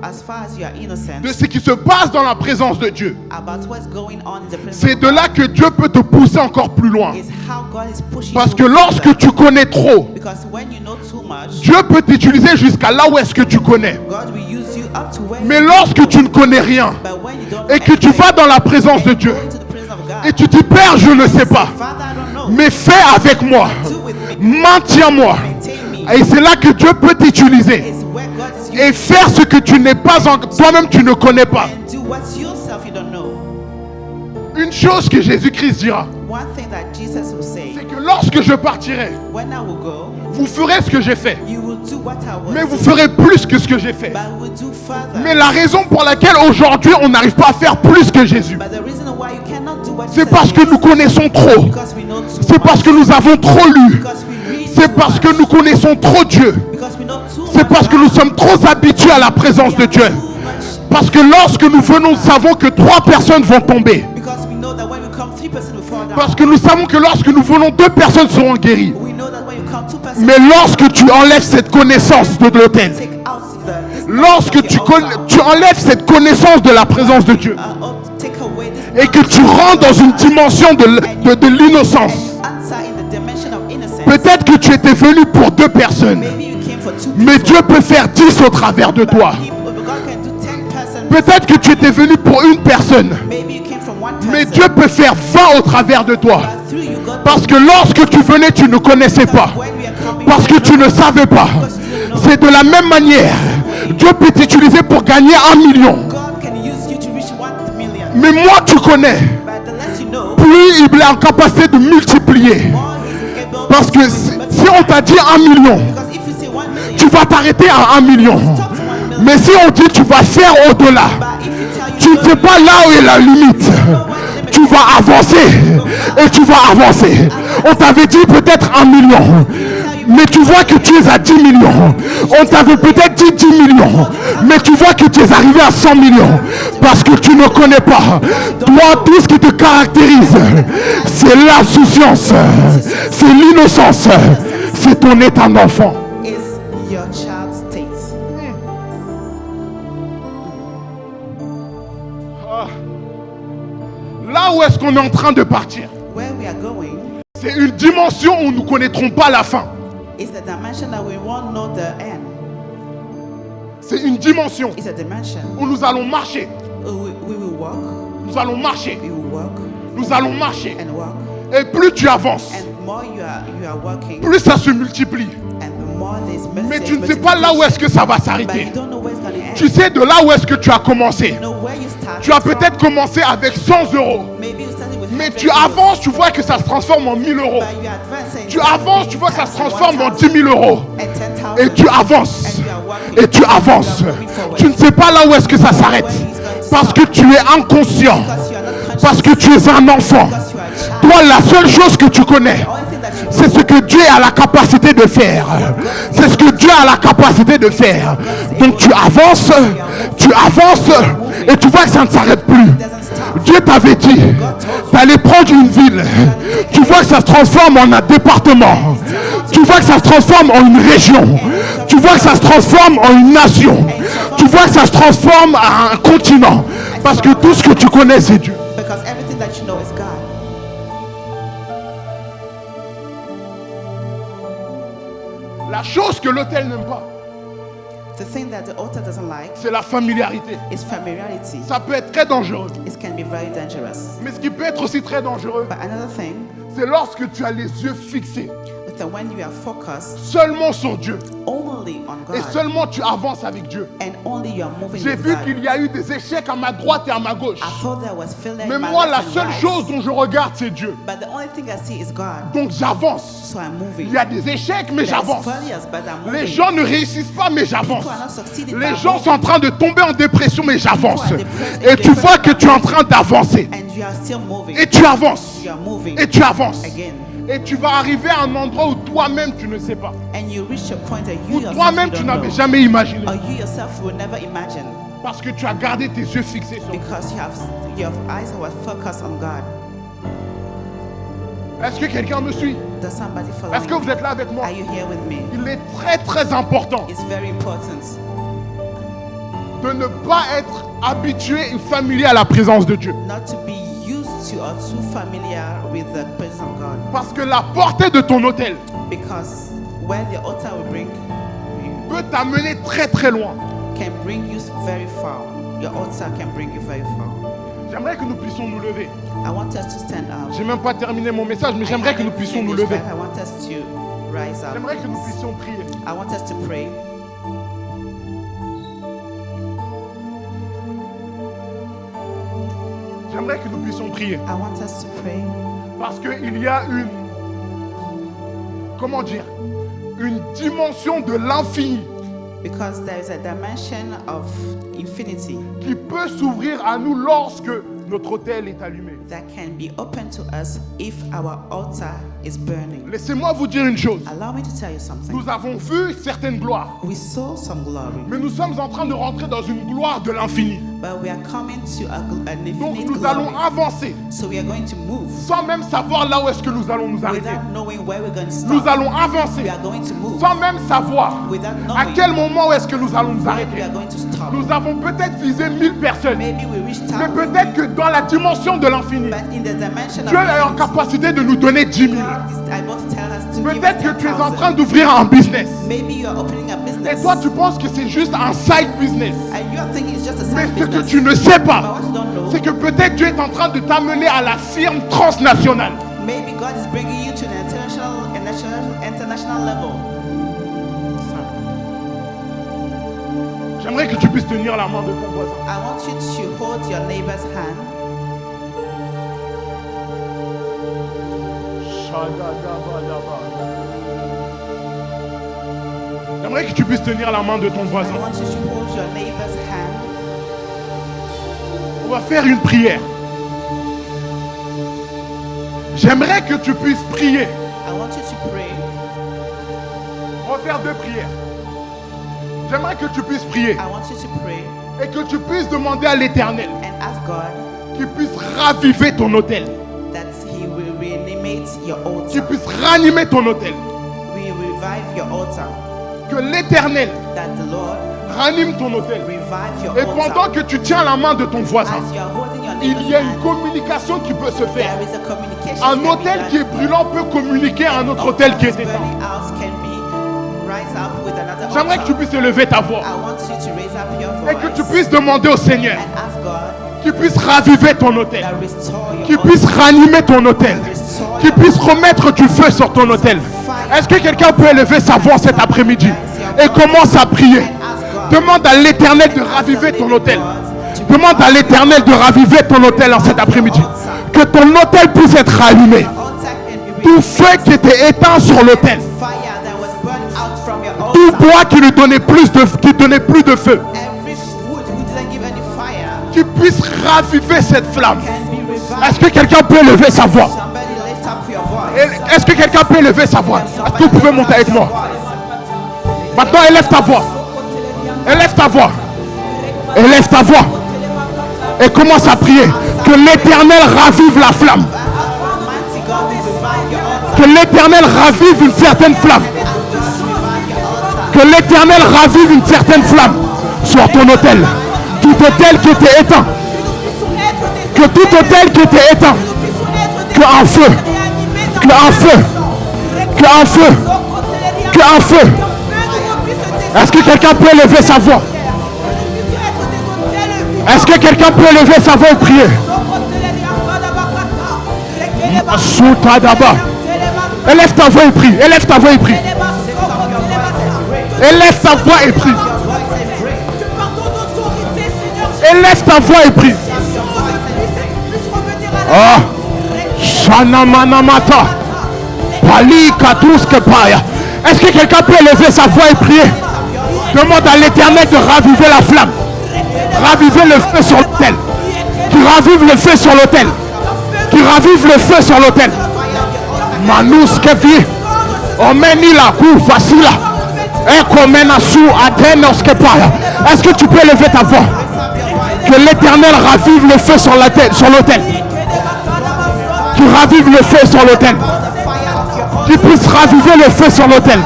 as far as you are innocent de ce qui se passe dans la présence de Dieu, about what's going on in the presence c'est of de là que Dieu peut te pousser encore plus loin. God, is how God is pushing Parce you que lorsque further. tu connais trop, Because when you know too much, Dieu peut t'utiliser jusqu'à là où est-ce que tu connais. God will use you up to where Mais you lorsque know. tu ne connais rien But when you don't et que tu anything, vas dans la présence de Dieu go into the presence of God, et tu dis Père, je ne sais pas, Father, I don't know. mais fais avec moi, Do with me. maintiens-moi. Maintain me. Et c'est là que Dieu peut t'utiliser It's where God is et faire ce que tu n'es pas toi-même tu ne connais pas. and do what yourself you don't know. Une chose que Jésus-Christ dira, One thing that Jesus will say, c'est que lorsque je partirai, when I will go, vous ferez ce que j'ai fait, you will do what I will mais vous do, ferez plus que ce que j'ai fait. but I will do further. Mais la raison pour laquelle aujourd'hui on n'arrive pas à faire plus que Jésus, But the reason why you cannot do C'est parce que nous connaissons trop. Because we know too C'est parce much. que nous avons trop lu. Because we read C'est too parce que much. nous connaissons trop Dieu. Because we know too C'est much parce que nous God. sommes trop habitués à la présence de Dieu. Too much. Parce que lorsque nous venons, nous savons que 3 personnes vont tomber. Because we know that when we come, 3% will fall down. Parce que nous savons que lorsque nous venons, 2 personnes seront guéries. We know that when you come, 2% Mais lorsque tu enlèves cette connaissance de l'autel, take out this lorsque of the altar, tu enlèves cette connaissance de la présence de Dieu take away this et que tu rentres dans une dimension de l'innocence, answer in the dimension of innocence. peut-être que tu étais venu pour 2 personnes, Maybe you came for 2 mais people. Dieu peut faire 10 au travers de toi. God can do 10%. Peut-être que tu étais venu pour 1 personne, Maybe you came from 1 person. mais Dieu peut faire 20 au travers de toi. But through you, God Parce que lorsque tu venais, tu ne connaissais pas. when we are coming, Parce que tu ne savais pas. C'est de la même manière. Dieu peut t'utiliser pour gagner 1 million. God can use you to reach 1 million. Mais moi, tu connais. But the less you know, Plus il est en capacité de multiplier. more he's able Parce to que si on t'a dit 1 million, Because if you say 1 million, tu vas t'arrêter à 1 million. stop to 1 million. Mais si on dit tu vas faire au-delà, But if you tell tu ne sais pas là où est la limite. Tu vas avancer et tu vas avancer. On t'avait dit peut-être 1 million. Mais tu vois que tu es à 10 millions. On t'avait peut-être dit 10 millions. Mais tu vois que tu es arrivé à 100 millions. Parce que tu ne connais pas. Toi, tout ce qui te caractérise, c'est l'insouciance. C'est l'innocence. C'est ton état d'enfant. is your child's state. Là où est-ce qu'on est en train de partir? Where we are going C'est une dimension où nous ne connaîtrons pas la fin. is the dimension that we won't know the end. C'est une dimension It's a dimension. où nous allons marcher. We will walk, Nous allons marcher. we will walk Nous allons marcher. and walk. Et plus tu avances, And more you are working, plus ça se multiplie. and the more there's Mais message, tu ne sais pas là où est-ce que ça va but s'arrêter. you don't know where it's going to end. Tu sais de là où est-ce que tu as commencé. You know where you started Tu as from. peut-être commencé avec 100 euros. Maybe you started with Mais 100 tu avances, tu vois que ça se transforme en 1000 euros. but you advance and Tu avances, tu vois que ça se 10,000, transforme en 10 000 euros. and 10,000. Et tu avances. And you are walking. Et tu avances. You are moving forward. Tu ne sais pas là où est-ce que ça s'arrête. Parce que tu es inconscient. Because you are not conscious. Parce que tu es un enfant. Because you are a child. Toi, la seule chose que tu connais, The only thing that you c'est ce que Dieu a la capacité de faire. C'est ce que Dieu a la capacité de faire. Donc tu avances et tu vois que ça ne s'arrête plus. doesn't stop. Dieu t'avait dit d'aller prendre une ville. Tu vois que ça se transforme en un département. Tu vois que ça se transforme en une région. Tu vois que ça se transforme en une nation. Tu vois que ça se transforme en un continent. Parce que tout ce que tu connais, c'est Dieu. Because everything that you know is God. La chose que l'autel n'aime pas, The thing that the altar doesn't like c'est la familiarité. is familiarity. Ça peut être très dangereux. It can be very dangerous. Mais ce qui peut être aussi très dangereux, But another thing, c'est lorsque tu as les yeux fixés is that when you are focused seulement sur Dieu only on et God seulement tu avances avec Dieu. and only you are moving J'ai with vu God. qu'il y a eu des échecs à ma droite et à ma gauche. I thought there was failure Mais in my moi, left la and seule right. chose dont je regarde, c'est Dieu. But the only thing I see is God. Donc j'avance. So I'm moving. Il y a des échecs, mais There's j'avance. failures, but I'm moving. Les gens ne réussissent pas, mais j'avance. People are not succeeding, Les but I'm gens moving. sont en train de tomber en dépression, mais j'avance. People are depressed Et and tu vois que depressed. tu es en train d'avancer. And you are still moving. Et tu avances. You are moving. Et tu avances. Again. Et tu vas arriver à un endroit où toi-même tu ne sais pas. And you reach a point that you Où yourself toi-même you tu don't n'avais know. jamais imaginé. Or you yourself will never imagine. Parce que tu as gardé tes yeux fixés sur Dieu. Because your eyes were focused on God. Est-ce que quelqu'un me suit? Does somebody follow Est-ce que me? vous êtes là avec moi? Are you here with me? Il est très très important It's very important de ne pas être habitué et familier à la présence de Dieu. not to be used to or too familiar with the presence of God. Parce que la portée de ton hôtel Because where the altar will bring you peut t'amener très très loin. can bring you very far. Your altar can bring you very far. J'aimerais que nous puissions nous lever. I want us to stand up. J'ai même pas terminé mon message, mais j'aimerais que nous puissions nous lever. I want us to rise up. J'aimerais que nous puissions prier. I want us to pray. J'aimerais que nous puissions prier. I want us to pray. Parce qu'il y a une, comment dire, une dimension de l'infini Because there is a dimension of infinity qui peut s'ouvrir à nous lorsque notre autel est allumé. that can be open to us if our altar is burning. Laissez-moi vous dire une chose. Allow me to tell you something. Nous avons vu certaines gloires, We saw some glory, mais nous sommes en train de rentrer dans une gloire de l'infini. but we are coming to an Donc infinite nous allons glory. avancer So we are going to move sans même savoir là où est-ce que nous allons nous arrêter. without knowing where we're going to stop. Nous allons avancer We are going to move sans même savoir without à knowing quel moment où est-ce que nous allons nous where we arrêter. are going to stop. Nous avons peut-être visé 1000 personnes, Maybe we reached mais out, peut-être que dans la dimension de l'infini, but in the dimension Dieu est en of capacité de nous donner 10 000. God is able to tell us to give us Peut-être que tu es en 10,000. train d'ouvrir un business. Maybe you are opening a Et business. toi, tu penses que c'est juste un side business. And you are thinking it's just a Mais side ce que business. tu ne sais But pas, what you don't know, c'est que peut-être Dieu est en train de t'amener à la firme transnationale. maybe God is bringing you to the international level. J'aimerais que tu puisses tenir la main de ton voisin. I want you to hold your neighbor's hand. J'aimerais que tu puisses tenir la main de ton I voisin. want you to hold your neighbor's hand. On va faire une prière. J'aimerais que tu puisses prier. I want you to pray. On va faire 2 prières. J'aimerais que tu puisses prier I want you to pray et que tu puisses demander à l'Éternel and ask God qu'il puisse raviver ton autel, that He will reanimate your qu'il altar. puisse ranimer ton autel, We revive your altar. que l'Éternel That the Lord ranime ton autel. revive your Et pendant altar. que tu tiens la main de ton voisin, As you are holding your il neighbor's y a une hand, communication qui peut se faire. there is a communication. Un that can be autel done. qui est brûlant peut communiquer à un autre autel qui est éteint. Burning out can be rise up with another J'aimerais que tu altar. puisses élever ta voix I want you to raise up your et voice que tu puisses demander au Seigneur and ask God qu'il puisse raviver ton autel, that restore your qu'il altar. puisse ranimer ton autel, Restore qu'il your puisse remettre du feu sur ton autel. Est-ce que quelqu'un peut élever sa voix cet après-midi et commence à prier? Demande à l'Éternel de raviver ton autel. Demande à l'Éternel de raviver ton autel en cet après-midi. Que ton autel puisse être rallumé. altar can be Tout feu qui était éteint sur l'autel, fire that was burned out from your tout altar. bois qui ne donnait plus de feu, Every wood who didn't give any fire qui puisse raviver cette flamme. can be revived. Est-ce que quelqu'un peut élever sa voix? Somebody lift up your voice. Est-ce que quelqu'un peut élever sa voix? Est-ce que vous pouvez monter avec moi? Maintenant, élève ta voix. Élève ta voix. Élève ta voix. Et commence à prier. Que l'Éternel ravive la flamme. Mighty God will revive your altar. Que l'Éternel ravive une certaine flamme. Que l'Éternel ravive une certaine flamme sur ton autel. Tout autel qui était éteint. Que tout autel qui était éteint. Que un feu. Que un feu. Que un feu. Que un feu. Est-ce que quelqu'un peut élever sa voix? Est-ce que quelqu'un peut élever sa voix et prier? Souta d'abord. Élève ta voix et prie. Élève ta voix et prie. Élève ta voix et prie. Élève ta voix et prie. Ah. Shana manamata. Pali katuske paya. Est-ce que quelqu'un peut élever sa voix et prier? Demande à l'Éternel de raviver la flamme. Raviver le feu sur l'autel. Qui ravive le feu sur l'autel. Qui ravive le feu sur l'autel. Manus kevi. Omeni la kou facila. Ekomena sou atenos kepaya. Est-ce que tu peux élever ta voix? Que l'Éternel ravive le feu sur l'autel. Qui ravive le feu sur l'autel. Qui puisse raviver le feu sur l'autel.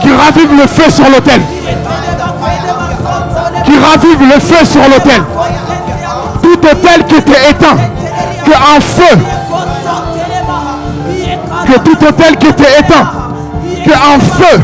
Qui ravive le feu sur l'autel. Qui ravive le feu sur l'autel. Tout autel qui était éteint, que un feu, que tout autel qui était éteint, que un feu,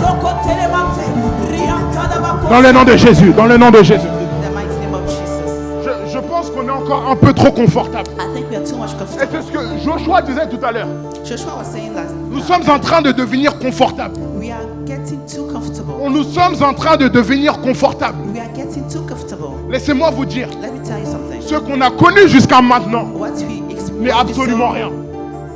dans le nom de Jésus, dans le nom de Jésus. In the mighty name of Jesus. Je pense qu'on est encore un peu trop confortable. I think we are too much Et comfortable. c'est ce que Joshua disait tout à l'heure. Joshua was saying that Nous sommes en train de devenir confortables. we are getting too comfortable. Nous sommes en train de devenir confortables. We are getting too comfortable. Laissez-moi vous dire, Let me tell you something. ce qu'on a connu jusqu'à maintenant What we n'est experience absolument rien.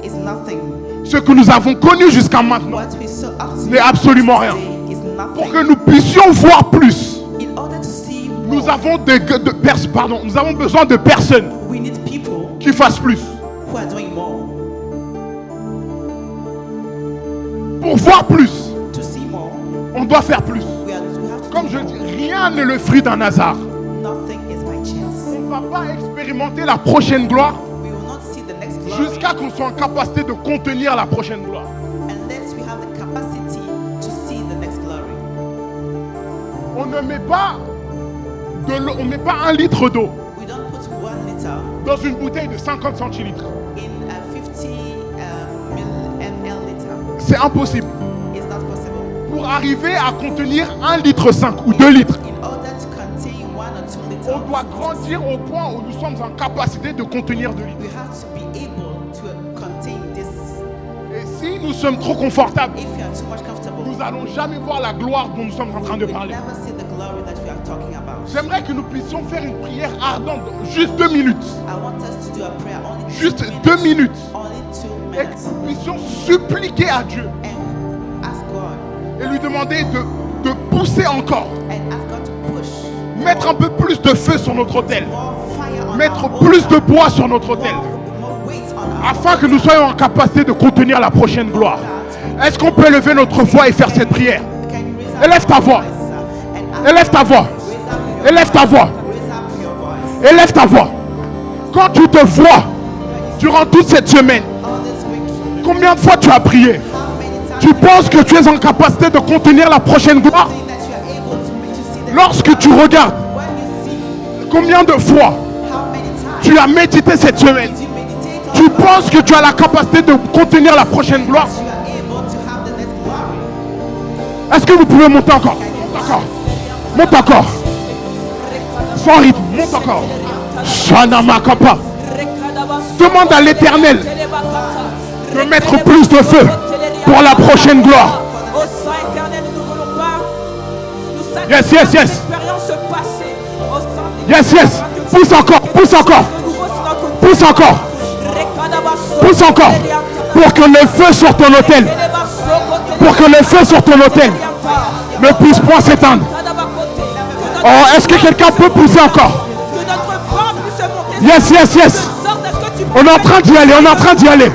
is nothing. Ce que nous avons connu jusqu'à maintenant What we saw n'est absolument rien. today is Pour nothing. que nous puissions voir plus, In order to see Nous avons nous avons besoin de personnes We need people qui fassent plus. who are doing more. Pour voir plus, To see more, on doit faire plus. we have to Comme do je more. dis, rien n'est le fruit d'un hasard. Nothing is by chance. On ne va pas expérimenter la prochaine gloire We will not see the next glory jusqu'à qu'on soit en capacité de contenir la prochaine gloire. unless we have the capacity to see the next glory. On ne met pas de l'eau, on met pas 1 litre d'eau We don't put 1 liter dans une bouteille de 50 centilitres. in a 50 ml liter. C'est impossible. It's not possible. Pour arriver à contenir 1,5 litre ou 2 litres, In order to contain 1 or 2 on liters, doit grandir au point où nous sommes en capacité de contenir 2 litres. we have to be able to contain this. Et si nous sommes trop confortables, If you are too much comfortable, nous n'allons jamais voir la gloire dont nous sommes en train de we will parler. never see the glory that we are talking about. J'aimerais que nous puissions faire une prière ardente, juste 2 minutes. I want us to do a prayer only Juste 2 2 minutes. Only 2 Et que minutes. nous puissions suppliquer à Dieu And ask God. et lui demander de pousser encore. And ask God to push. Mettre un peu plus de feu sur notre autel. More fire on Mettre our plus altar. de bois sur notre autel. More weight on our Afin que nous soyons en capacité de contenir la prochaine gloire. Est-ce qu'on peut lever notre voix et faire cette prière? Can you raise up Élève ta your voix. voice, and ask Élève ta voix. raise up your Élève ta voix. raise up your voice. Élève ta voix. Quand tu te vois durant toute cette semaine, All this week, combien de fois tu as prié? how many times Tu penses que tu es en capacité de contenir la prochaine gloire? think that you are able to see the Lorsque tu regardes, when you see combien de fois how many times tu as médité cette semaine? you meditate on Tu God, penses que tu as la capacité de contenir la prochaine gloire? you are able to have the next glory. Est-ce que vous pouvez monter encore? Monte encore. Monte encore. Sans rythme, monte encore. Shana Makapa. Demande à l'Éternel de mettre plus de feu pour la prochaine gloire. Au sein éternel, nous ne voulons pas nous satisfaire Yes, yes, yes. de l'expérience passée. Au sein des Yes, yes. Pousse encore, pousse encore. Pousse encore. Pousse encore. Pour que le feu sur ton autel, pour que le feu sur ton autel ne puisse point s'éteindre. Oh, est-ce que quelqu'un peut pousser encore? Que notre flamme puisse monter. Yes, yes, yes. On est en train d'y aller, on est en train d'y aller.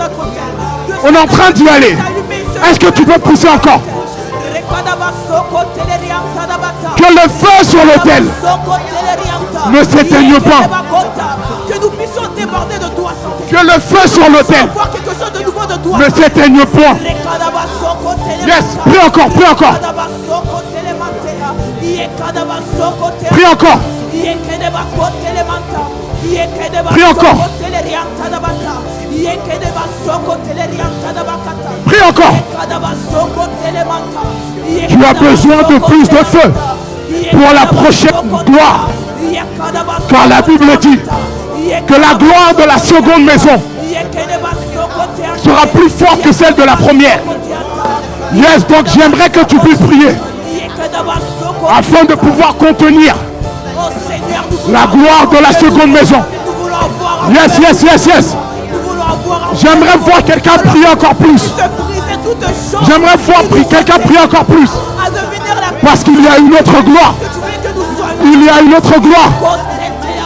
On est en train d'y aller. Est-ce que tu peux pousser encore? Que le feu sur l'autel ne s'éteigne pas. Que nous puissions déborder de toi, Saint-Esprit. Que le feu sur l'autel Voir quelque chose de nouveau de toi. ne s'éteigne point. Yes, prie encore, prie encore. Prie encore. Prie encore. Prie encore. Tu as besoin de plus de feu pour la prochaine gloire. Car la Bible dit que la gloire de la seconde maison sera plus forte que celle de la première. Yes, donc j'aimerais que tu puisses prier afin de pouvoir contenir la gloire de la seconde maison. Yes, yes, yes, yes. J'aimerais voir quelqu'un prier encore plus. J'aimerais voir quelqu'un prier encore plus. Parce qu'il y a une autre gloire. Il y a une autre gloire.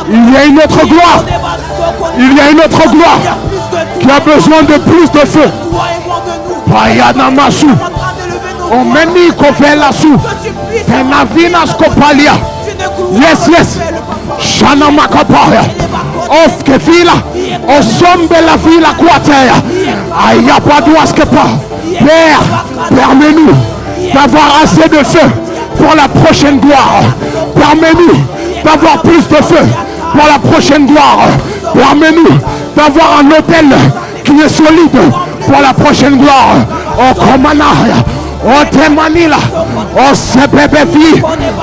Il y a une autre gloire. Il y a une autre gloire qui a besoin de plus de feu. Payanamasu. Omeni kovelasu. Penavina skopalia. Yes, yes. Shana makapaya. Of kefila. Osombe la vila kwatea. Ayapaduaskepa. Père, permets-nous d'avoir assez de feu pour la prochaine gloire. Permets-nous d'avoir plus de feu pour la prochaine gloire. Permets-nous d'avoir un autel qui est solide pour la prochaine gloire. Oh, Komanaya. Oh, Temanila. Oh, Sebebevi.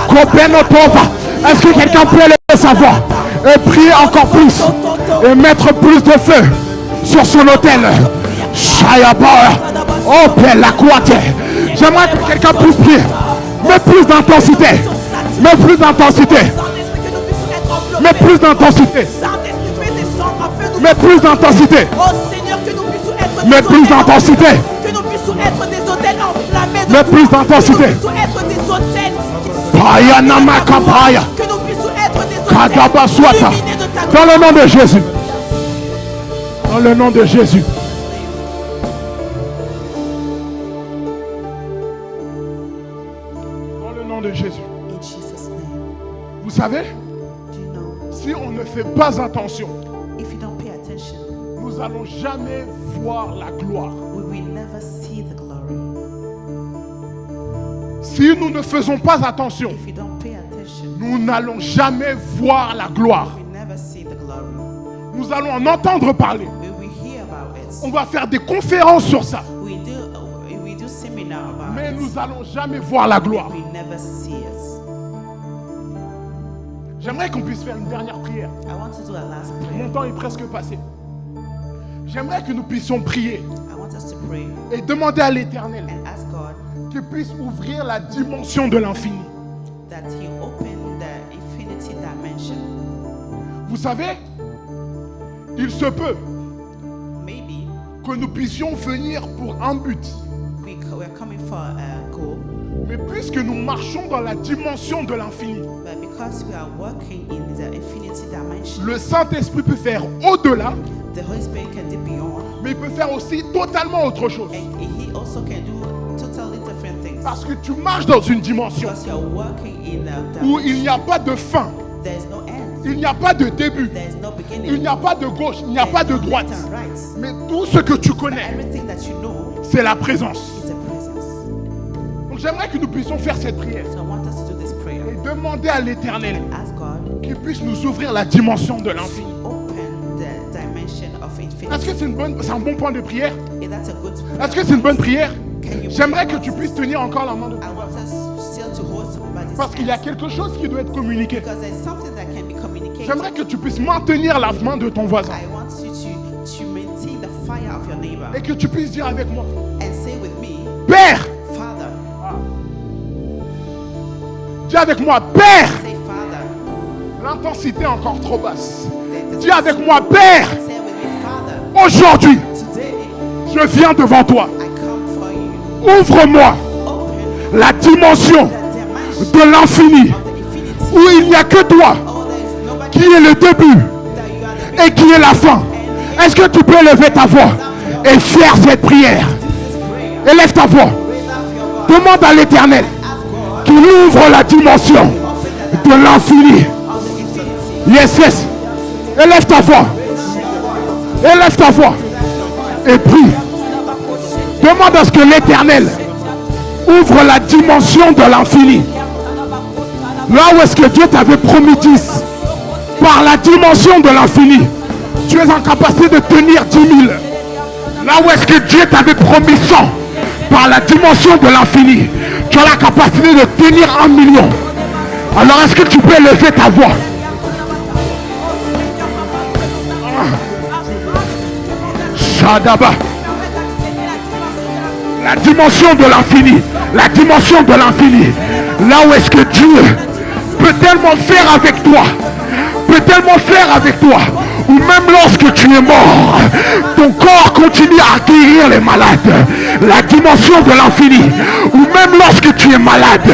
Kobenotova. Est-ce que quelqu'un peut lever sa voix et prier encore plus et mettre plus de feu sur son autel? Oh, Pella Kouate. J'aimerais que quelqu'un puisse prier. Mets plus d'intensité. Mets plus d'intensité. Mets plus d'intensité. Mets plus d'intensité. Mets plus d'intensité. Que nous puissions être des hôtels enflammés. Mets plus d'intensité. Que nous puissions être des hôtels. Paya Namakapaya. Que nous puissions Kadaba Swata. Dans le nom de Jésus. Dans le nom de Jésus. Dans le nom de Jésus. In Jesus' name. Vous savez, Do you know, si on ne fait pas attention, if you don't pay attention, nous n'allons jamais voir la gloire. we will never see the glory. Si nous ne faisons pas attention, If you don't pay attention, nous n'allons jamais voir la gloire. we will never see the glory. Nous allons en entendre parler. We will hear about On it. va faire des conférences sur ça. We do seminar about Mais it. nous n'allons jamais voir la gloire. We never see it. J'aimerais qu'on puisse faire une dernière prière. I want to do a last Mon prayer. temps est presque passé. J'aimerais que nous puissions prier I want us to pray et demander à l'Éternel and ask God qu'il puisse ouvrir la dimension de l'infini. that He open the infinity dimension. Vous savez, il se peut Maybe que nous puissions venir pour un but. we're coming for a goal, Mais puisque nous marchons dans la dimension de l'infini, but because we are working in the infinity dimension, le Saint-Esprit peut faire au-delà, the Holy Spirit can do beyond, mais il peut faire aussi totalement autre chose. and He also can do totally different things. Parce que tu marches dans une dimension Because you're working in a où il dimension, n'y a pas de fin, there is no end, il n'y a pas de début, there is no beginning, il n'y a pas de gauche, il n'y a pas de droite. left and right. Mais tout ce que tu connais, Everything that you know c'est la présence. is a presence. Donc j'aimerais que nous puissions faire cette prière So I want us to do this prayer. et demander à l'Éternel Ask God qu'il puisse nous ouvrir la dimension de l'infini. open the dimension of Est-ce que infinity. c'est un bon point de prière? If that's a good Est-ce que c'est une bonne prière? Can you J'aimerais pray que tu for us? puisses tenir encore la main de I want us still to hold somebody's parce qu'il y a hands, quelque chose qui doit être communiqué. because there's something that can be communicated. J'aimerais que tu puisses maintenir la main de ton voisin I want you to maintain the fire of your neighbor et que tu puisses dire avec moi, and say with me, Père, Father. dis avec moi, Père, Say Father. l'intensité est encore trop basse. The Dis avec moi, Père, Say with me, Father. aujourd'hui, Today je viens devant toi. I come for you. Ouvre-moi Open la dimension the dimension de l'infini of the infinity. où il n'y a que toi Oh, there is nobody qui est le début that you are the et qui est la fin. Est-ce que tu peux lever ta voix et faire cette prière? prayer. Élève ta voix. Raise up your voice. Demande à l'Éternel Ask God qu'il ouvre la dimension de l'infini. of the infinity. Yes, yes. Élève ta voix. Élève ta voix. Et prie. Demande à ce que l'Éternel ouvre la dimension de l'infini. Là où est-ce que Dieu t'avait promis 10, par la dimension de l'infini, tu es en capacité de tenir 10 000. Là où est-ce que Dieu t'avait promis 100, par la dimension de l'infini, tu as la capacité de tenir 1 million. Alors est-ce que tu peux lever ta voix? Shadaba. La dimension de l'infini. La dimension de l'infini. Là où est-ce que Dieu peut tellement faire avec toi. Peut tellement faire avec toi. Ou même lorsque tu es mort, ton corps continue à accueillir les malades. La dimension de l'infini. Ou même lorsque tu es malade.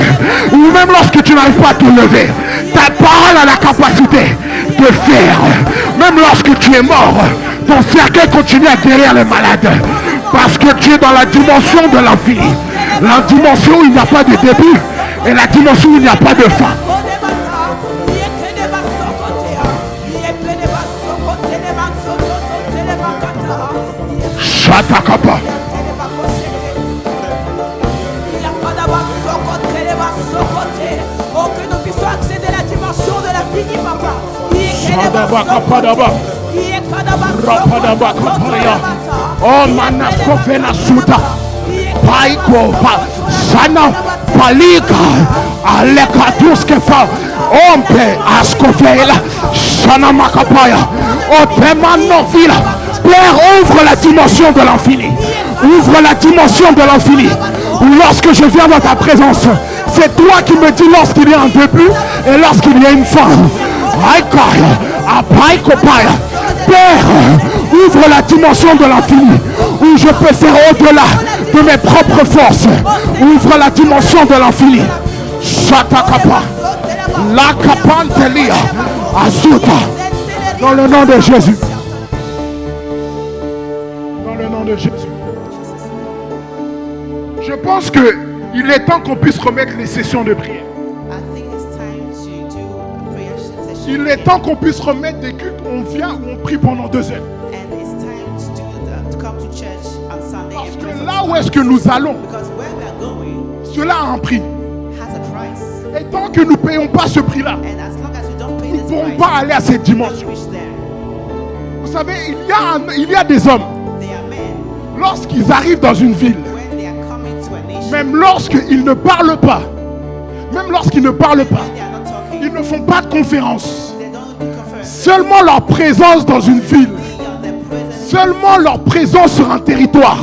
Ou même lorsque tu n'arrives pas à te lever. Ta parole a la capacité de faire. Même lorsque tu es mort, ton cercueil continue à guérir les malades. Parce que tu es dans la dimension de l'infini. La dimension où il n'y a pas de début. Et la dimension où il n'y a pas de fin. Shatakapa. Oh, que nous puissions accéder à la dimension de l'infini, papa. Shadabakapadaba. Rapadabakapaya. Oh, manaskofena suta. Paiko pa sana palika alekatuskefа ompe askofela sana makapaya opemanofila. Père, ouvre la dimension de l'infini. Ouvre la dimension de l'infini. Lorsque je viens dans ta présence, c'est toi qui me dis lorsqu'il y a un début et lorsqu'il y a une fin. Père, ouvre la dimension de l'infini où je peux faire au-delà de mes propres forces. Ouvre la dimension de l'infini. Shatakapa. La kapantelia. Asuta. Dans le nom de Jésus. Dans le nom de Jésus. Je pense qu'il est temps qu'on puisse remettre les sessions de prière. Il est temps qu'on puisse remettre des cultes où on vient, où on prie pendant 2 heures. Parce que là où est-ce que nous allons, cela a un prix. Et tant que nous ne payons pas ce prix-là, nous ne pourrons pas aller à cette dimension. Vous savez, il y a des hommes, lorsqu'ils arrivent dans une ville, même lorsqu'ils ne parlent pas, ils ne font pas de conférence. Seulement leur présence dans une ville, seulement leur présence sur un territoire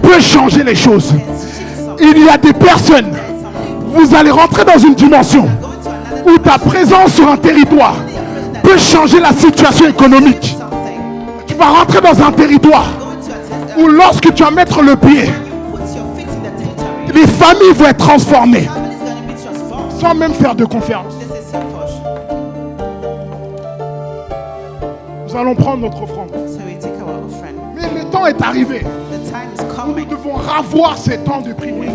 peut changer les choses. Il y a des personnes, vous allez rentrer dans une dimension où ta présence sur un territoire peut changer la situation économique. Tu vas rentrer dans un territoire où lorsque tu vas mettre le pied, les familles vont être transformées sans même faire de conférence. Nous allons prendre notre offrande. Mais le temps est arrivé. Nous devons ravoir ces temps de prière.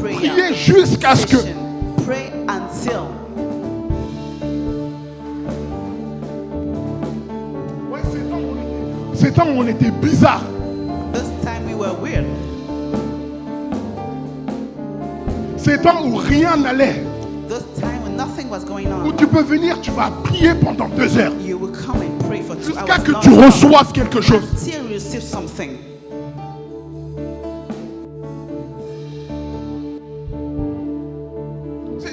Prier jusqu'à ce que ces temps où on était bizarre. Ces temps où rien n'allait. Où tu peux venir, tu vas prier pendant 2 heures. Jusqu'à que tu reçoives quelque chose.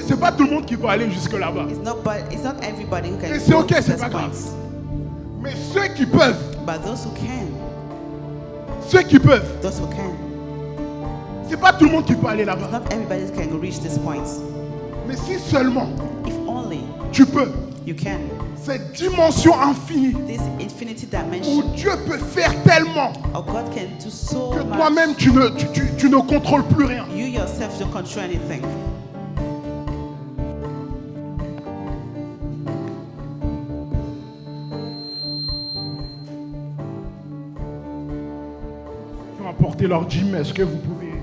C'est pas tout le monde qui peut aller jusque là-bas. Et c'est ok, c'est pas grave. Mais ceux qui peuvent, c'est pas tout le monde qui peut aller là-bas. Mais si seulement tu peux, cette dimension infinie où Dieu peut faire tellement que toi-même tu ne contrôles plus rien. Qui ont apporté leur dîme, est-ce que vous pouvez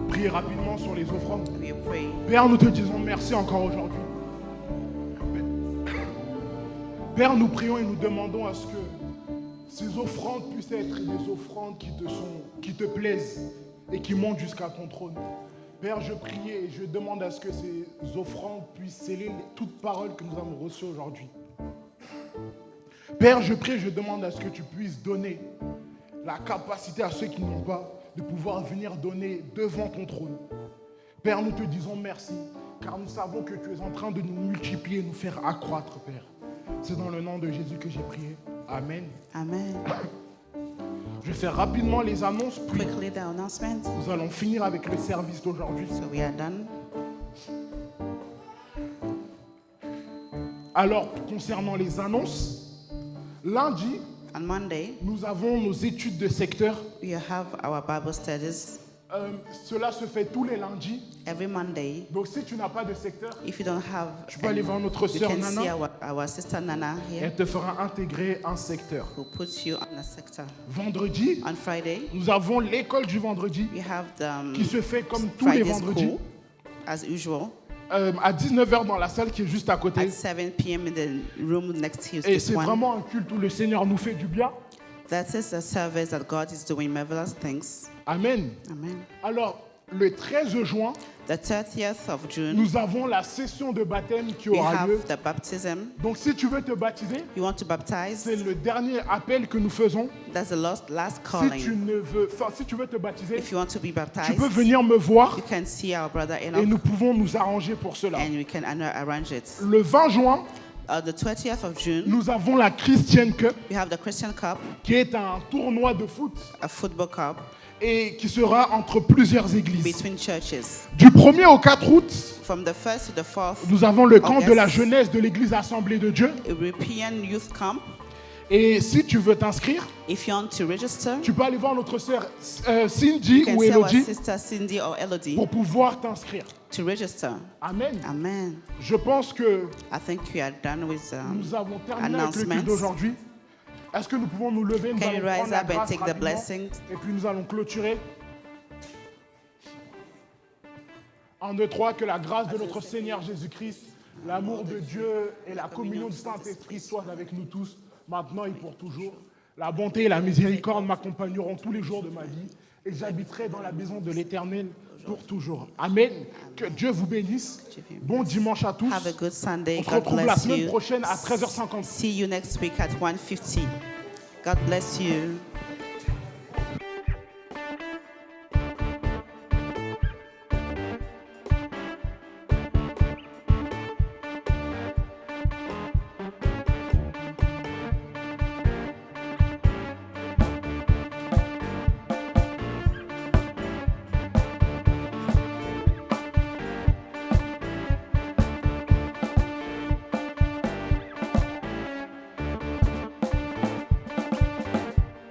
prier rapidement sur les offrandes? Père, nous te disons merci encore aujourd'hui. Père, nous prions et nous demandons à ce que ces offrandes puissent être des offrandes qui te plaisent et qui montent jusqu'à ton trône. Père, je prie et je demande à ce que ces offrandes puissent sceller toutes paroles que nous avons reçues aujourd'hui. Père, je prie et je demande à ce que tu puisses donner la capacité à ceux qui n'ont pas de pouvoir venir donner devant ton trône. Père, nous te disons merci, car nous savons que tu es en train de nous multiplier, nous faire accroître, Père. C'est dans le nom de Jésus que j'ai prié. Amen. Amen. Je vais faire rapidement les annonces, puis nous allons finir avec le service d'aujourd'hui. So we are done. Alors, concernant les annonces, lundi, on Monday, nous avons nos études de secteur. We have our Bible studies. Cela se fait tous les lundis. Every Monday. Donc si tu n'as pas de secteur, if you don't have, tu peux aller voir notre sœur Nana. Our sister Nana here. Elle te fera intégrer un secteur. Who puts you on a sector. Vendredi, on Friday, nous avons l'école du vendredi we have the, qui se fait comme tous les vendredis. As usual. À 19h dans la salle qui est juste à côté. At 7 p.m. in the room next to Et c'est vraiment un culte où le Seigneur nous fait du bien. That is a service that God is doing marvelous things. Amen. Amen. Alors, le 13 juin, the 30th of June, nous avons la session de baptême qui aura lieu. The baptism. Donc, si tu veux te baptiser, you want to baptize, c'est le dernier appel que nous faisons. That's the last calling. Si tu veux te baptiser, if you want to be baptized, tu peux venir me voir. You can see our brother et nous pouvons nous arranger pour cela. And we can arrange it. Le 20 juin, the 20th of June, nous avons la Christian Cup, we have the Christian Cup, qui est un tournoi de foot, a football cup, et qui sera entre plusieurs églises. Between churches. Du 1er au 4 août, from the 1st to the 4th, nous avons le camp de la jeunesse de l'église Assemblée de Dieu. European Youth Camp. Et si tu veux t'inscrire, If you want to register, tu peux aller voir notre sœur you Cindy can ou see our Elodie sister Cindy or Elodie pour pouvoir t'inscrire. to register. Amen. Amen. Je pense que I think we are done with nous avons terminé avec le culte announcements. d'aujourd'hui. Est-ce que nous pouvons nous lever, nous Can allons you rise prendre la up and grâce take the rapidement, blessings? et puis nous allons clôturer. 1, 2, 3, que la grâce de notre Seigneur Jésus-Christ, l'amour de Dieu et la communion du Saint-Esprit soient avec nous tous, maintenant et pour toujours. La bonté et la miséricorde m'accompagneront tous les jours de ma vie et j'habiterai dans la maison de l'Éternel pour toujours. Amen. Que Dieu vous bénisse. Bon dimanche à tous. Have a good Sunday. On se God retrouve la bless semaine you. prochaine à 13h50. See you next week at 1:50. God bless you.